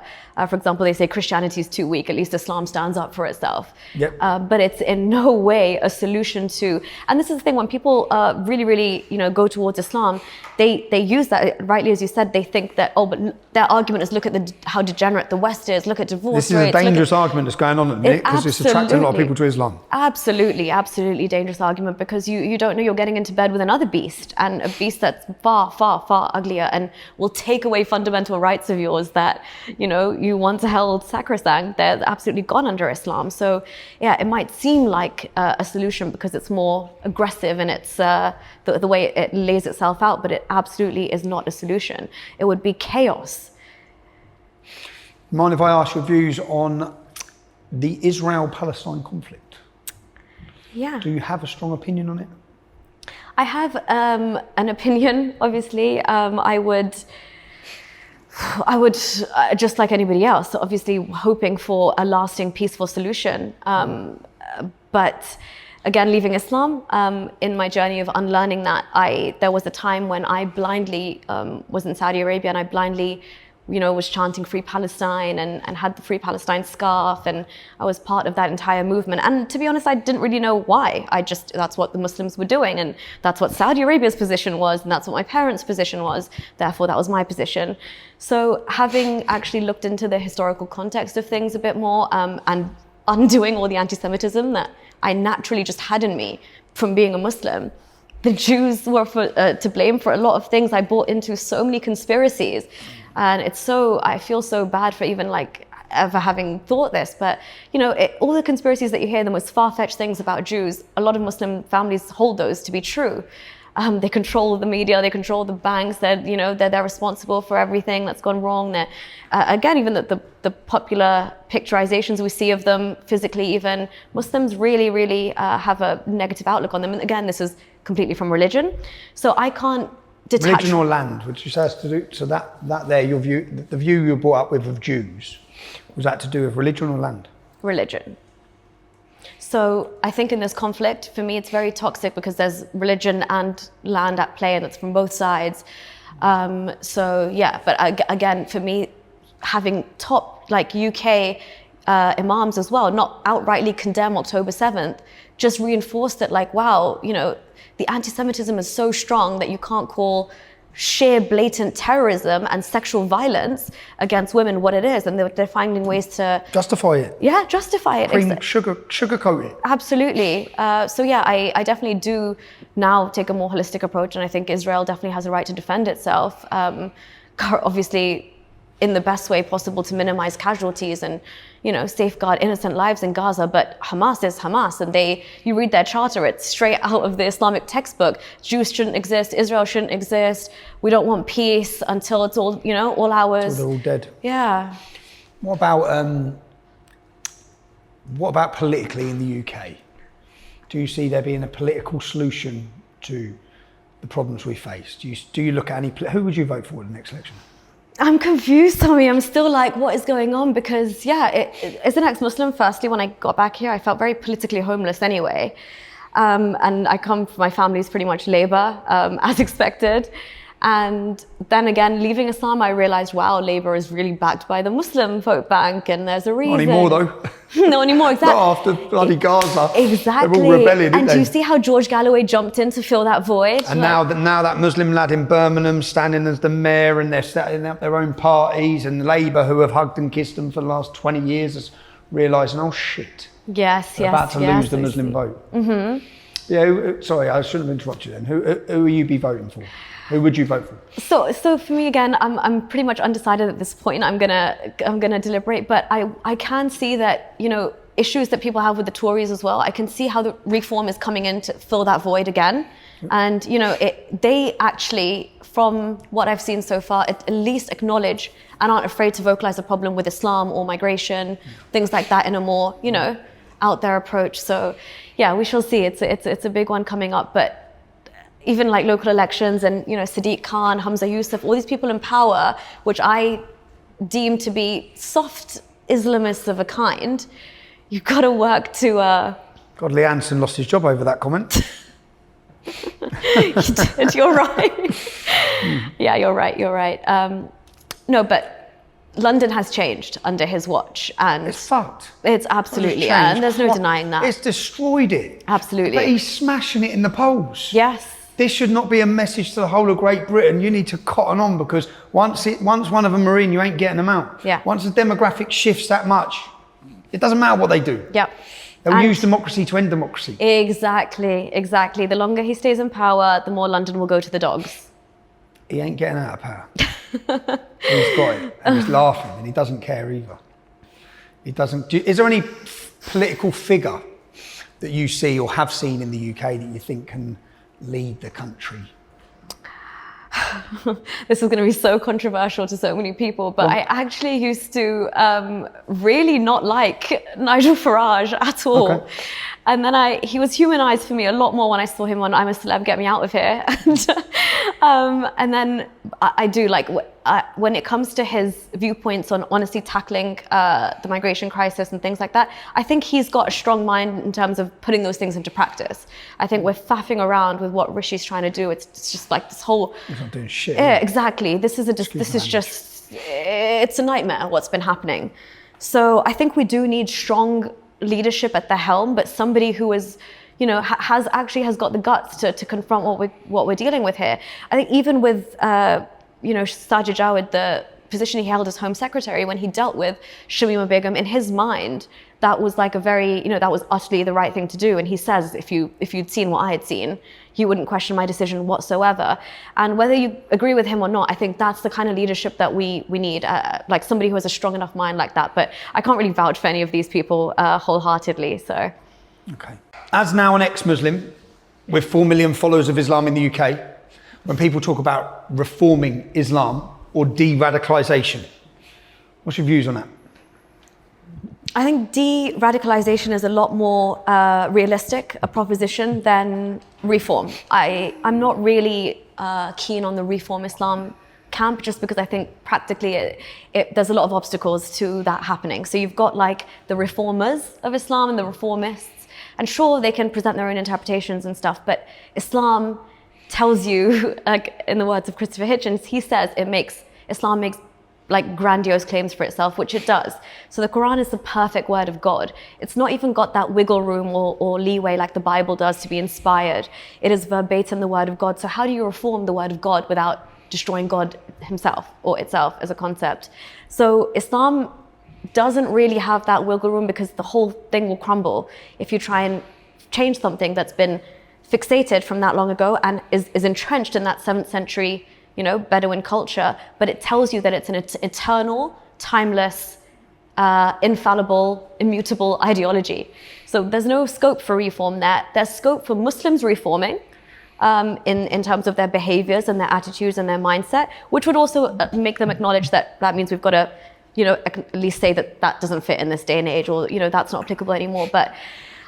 For example, they say Christianity is too weak, at least Islam stands up for itself. Yep. But it's in no way a solution to, and this is the thing, when people really, go towards Islam, they use that, rightly as you said, they think that, but their argument is look at how degenerate the West is, look at divorce rates. This is a dangerous argument that's going on at the minute because it's attracting a lot of people to Islam. Absolutely dangerous argument because you don't know you're getting into bed with another beast, and a beast that's far, far, far uglier and will take away fundamental rights of yours that, you once held sacrosanct. They're absolutely gone under Islam. So yeah, it might seem like a solution because it's more aggressive and it's the way it lays itself out, but it absolutely is not a solution. It would be chaos. Mind if I ask your views on the Israel-Palestine conflict? Yeah. Do you have a strong opinion on it? I have an opinion, obviously. I would, just like anybody else, obviously hoping for a lasting, peaceful solution. But again, leaving Islam, in my journey of unlearning that, there was a time when I blindly was in Saudi Arabia and I blindly was chanting Free Palestine and had the Free Palestine scarf, and I was part of that entire movement. And to be honest, I didn't really know why. That's what the Muslims were doing, and that's what Saudi Arabia's position was, and that's what my parents' position was. Therefore, that was my position. So having actually looked into the historical context of things a bit more, and undoing all the anti-Semitism that I naturally just had in me from being a Muslim, the Jews were to blame for a lot of things. I bought into so many conspiracies. And I feel so bad for even ever having thought this, but all the conspiracies that you hear, the most far-fetched things about Jews, a lot of Muslim families hold those to be true. They control the media, they control the banks, they're responsible for everything that's gone wrong. Again, even the popular picturizations we see of them physically, even Muslims really have a negative outlook on them. And again, this is completely from religion. So I can't detach. Religion or land, which you says to do, so that there, your view, the view you were brought up with of Jews, was that to do with religion or land? Religion. So I think in this conflict, for me, it's very toxic because there's religion and land at play, and it's from both sides. So yeah, but again, for me, having top UK imams as well, not outrightly condemn October 7th, just reinforced it wow, the anti-Semitism is so strong that you can't call sheer blatant terrorism and sexual violence against women what it is, and they're finding ways to justify it. Yeah, justify it. Sugarcoat it. Absolutely. So yeah, I definitely do now take a more holistic approach, and I think Israel definitely has a right to defend itself. Obviously, in the best way possible to minimize casualties and, you know, safeguard innocent lives in Gaza. But Hamas is Hamas, and you read their charter, it's straight out of the Islamic textbook. Jews shouldn't exist, Israel shouldn't exist. We don't want peace until it's all, you know, all ours. Until they're all dead. Yeah. What about politically in the UK? Do you see there being a political solution to the problems we face? Do you look at who would you vote for in the next election? I'm confused, Tommy. I'm still like, what is going on? Because, as an ex-Muslim, firstly, when I got back here, I felt very politically homeless anyway. And my family's pretty much Labour, as expected. And then again, leaving Islam, I realized, wow, Labour is really backed by the Muslim vote bank, and there's a reason. Not anymore, though. Not anymore, exactly. Not after bloody Gaza. Exactly. They're all rebelling, and do you see how George Galloway jumped in to fill that void? And now that Muslim lad in Birmingham standing as the mayor, and they're setting up their own parties, and Labour, who have hugged and kissed them for the last 20 years, is realising, oh shit. Yes, they're about to lose the Muslim vote. Mm-hmm. Yeah, sorry, I shouldn't have interrupted you then. Who will you be voting for? Who would you vote for? So for me, again, I'm pretty much undecided at this point. I'm gonna deliberate, but I can see that, you know, issues that people have with the Tories as well. I can see how the reform is coming in to fill that void again. And, you know, they actually, from what I've seen so far, at least acknowledge and aren't afraid to vocalize a problem with Islam or migration, things like that, in a more, you know, out there approach. So yeah, we shall see. It's a big one coming up, but even like local elections and, you know, Sadiq Khan, Hamza Yusuf, all these people in power, which I deem to be soft Islamists of a kind, you've got to work to... God, Lee Anderson lost his job over that comment. You did, you're right. Yeah, you're right. No, but London has changed under his watch, and it's fucked. It's absolutely, and there's no denying that. It's destroyed it. Absolutely. But he's smashing it in the polls. Yes. This should not be a message to the whole of Great Britain. You need to cotton on, because once one of them are in, you ain't getting them out. Yeah. Once the demographic shifts that much, it doesn't matter what they do. Yep. They'll use democracy to end democracy. Exactly. The longer he stays in power, the more London will go to the dogs. He ain't getting out of power. He's got it, and he's laughing, and he doesn't care either. He doesn't. Is there any political figure that you see or have seen in the UK that you think can lead the country? This is going to be so controversial to so many people, but I actually used to really not like Nigel Farage at all. Okay. And then he was humanized for me a lot more when I saw him on I'm a Celeb, Get Me Out of Here. And then I do like, when it comes to his viewpoints on honestly tackling the migration crisis and things like that, I think he's got a strong mind in terms of putting those things into practice. I think we're faffing around with what Rishi's trying to do. It's just like this whole... He's not doing shit. Yeah, exactly. It's a nightmare what's been happening. So I think we do need strong leadership at the helm, but somebody who is, you know, has got the guts to confront what we're dealing with here. I think even with you know, Sajid Jawed, the position he held as Home Secretary, when he dealt with Shamima Begum, in his mind, that was like a very, you know, that was utterly the right thing to do. And he says, if you'd seen what I had seen, you wouldn't question my decision whatsoever. And whether you agree with him or not, I think that's the kind of leadership that we need, like somebody who has a strong enough mind like that. But I can't really vouch for any of these people wholeheartedly, so. Okay. As now an ex-Muslim with 4 million followers of Islam in the UK, when people talk about reforming Islam or de-radicalization, what's your views on that? I think de-radicalization is a lot more realistic a proposition than reform. I'm not really keen on the reform Islam camp, just because I think practically there's a lot of obstacles to that happening. So you've got like the reformers of Islam and the reformists, and sure, they can present their own interpretations and stuff, but Islam tells you, like in the words of Christopher Hitchens, he says Islam makes like grandiose claims for itself, which it does. So the Quran is the perfect word of God. It's not even got that wiggle room or leeway like the Bible does to be inspired. It is verbatim the word of God. So how do you reform the word of God without destroying God himself or itself as a concept? So Islam doesn't really have that wiggle room, because the whole thing will crumble if you try and change something that's been fixated from that long ago and is entrenched in that 7th century, Bedouin culture, but it tells you that it's an eternal, timeless, infallible, immutable ideology. So there's no scope for reform there. There's scope for Muslims reforming in terms of their behaviors and their attitudes and their mindset, which would also make them acknowledge that means we've got to, at least say that doesn't fit in this day and age, or, that's not applicable anymore. But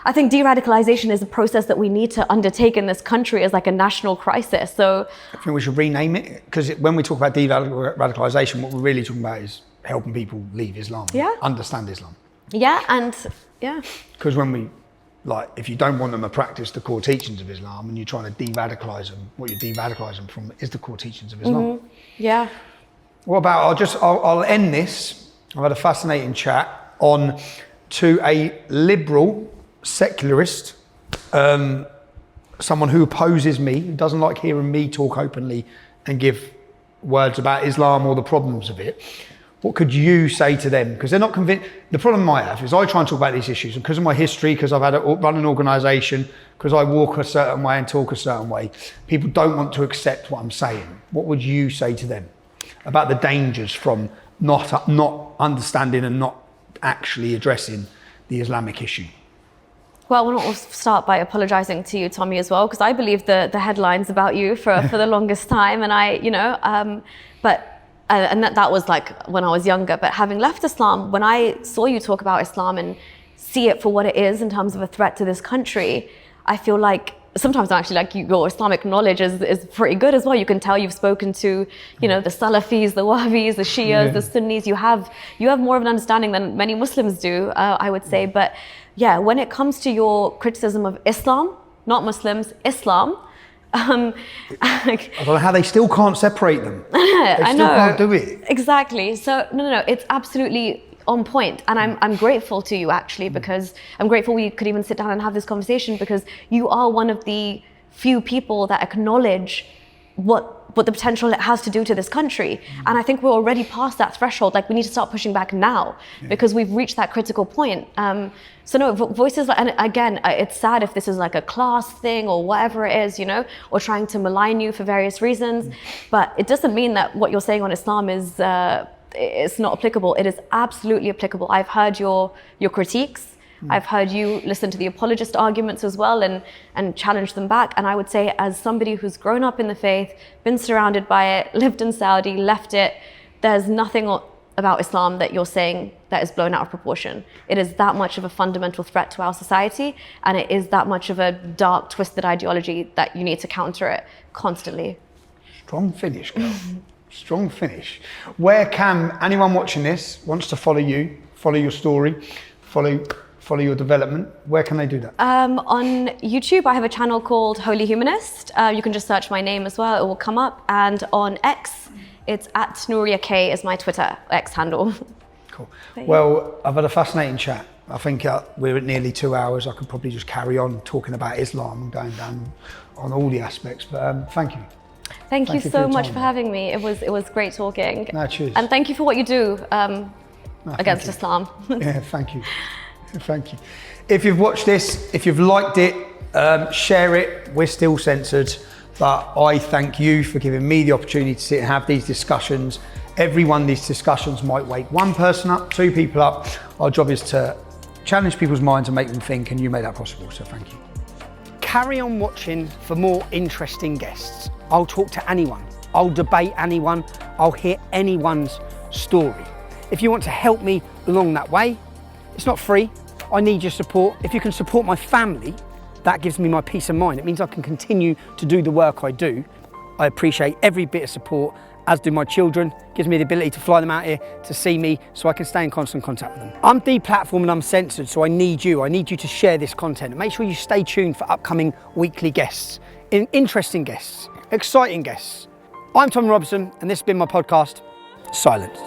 I think de-radicalization is a process that we need to undertake in this country as like a national crisis. So I think we should rename it, because when we talk about de-radicalization, what we're really talking about is helping people leave Islam, understand Islam. Because when we, if you don't want them to practice the core teachings of Islam and you're trying to de-radicalize them, what you're de-radicalizing them from is the core teachings of Islam. Yeah. What about, I'll end this. I've had a fascinating chat on to a liberal secularist, someone who opposes me, who doesn't like hearing me talk openly and give words about Islam or the problems of it. What could you say to them? Because they're not convinced. The problem I have is I try and talk about these issues, and because of my history, because I've run an organisation, because I walk a certain way and talk a certain way, people don't want to accept what I'm saying. What would you say to them about the dangers from not understanding and not actually addressing the Islamic issue? Well, I want to start by apologising to you, Tommy, as well, because I believed the headlines about you for the longest time, and and that was like when I was younger. But having left Islam, when I saw you talk about Islam and see it for what it is in terms of a threat to this country, I feel like sometimes actually like your Islamic knowledge is pretty good as well. You can tell you've spoken to, the Salafis, the Wahhabis, the Shias, the Sunnis. You have more of an understanding than many Muslims do, I would say. But yeah, when it comes to your criticism of Islam, not Muslims, Islam, I don't know how they still can't separate them. I know. Can't do it. Exactly. So no, it's absolutely on point, and I'm grateful to you actually, because I'm grateful we could even sit down and have this conversation, because you are one of the few people that acknowledge what the potential it has to do to this country. And I think we're already past that threshold. Like, we need to start pushing back now, because we've reached that critical point. So no, voices, and again, it's sad if this is like a class thing or whatever it is, or trying to malign you for various reasons, but it doesn't mean that what you're saying on Islam is it's not applicable. It is absolutely applicable. I've heard your critiques. I've heard you listen to the apologist arguments as well and challenge them back. And I would say, as somebody who's grown up in the faith, been surrounded by it, lived in Saudi, left it, there's nothing about Islam that you're saying that is blown out of proportion. It is that much of a fundamental threat to our society, and it is that much of a dark, twisted ideology that you need to counter it constantly. Strong finish, girl. Strong finish. Where can anyone watching this wants to follow you, follow your story, follow your development, where can they do that? On YouTube, I have a channel called Holy Humanist. You can just search my name as well, it will come up. And on X, it's @NouriaK is my Twitter X handle. Cool. Well, I've had a fascinating chat. I think we're at nearly 2 hours. I could probably just carry on talking about Islam and going down on all the aspects, but thank you. Thank you so much for having me. It was great talking. No, cheers. And thank you for what you do against Islam. Yeah, thank you. Thank you. If you've watched this, if you've liked it, share it. We're still censored, but I thank you for giving me the opportunity to sit and have these discussions. Every one of these discussions might wake one person up, 2 people up. Our job is to challenge people's minds and make them think, and you made that possible, so thank you. Carry on watching for more interesting guests. I'll talk to anyone. I'll debate anyone. I'll hear anyone's story. If you want to help me along that way, it's not free. I need your support. If you can support my family, that gives me my peace of mind. It means I can continue to do the work I do. I appreciate every bit of support, as do my children. It gives me the ability to fly them out here to see me so I can stay in constant contact with them. I'm deplatformed and I'm censored, so I need you. I need you to share this content. And make sure you stay tuned for upcoming weekly guests, interesting guests, exciting guests. I'm Tom Robinson, and this has been my podcast, Silence.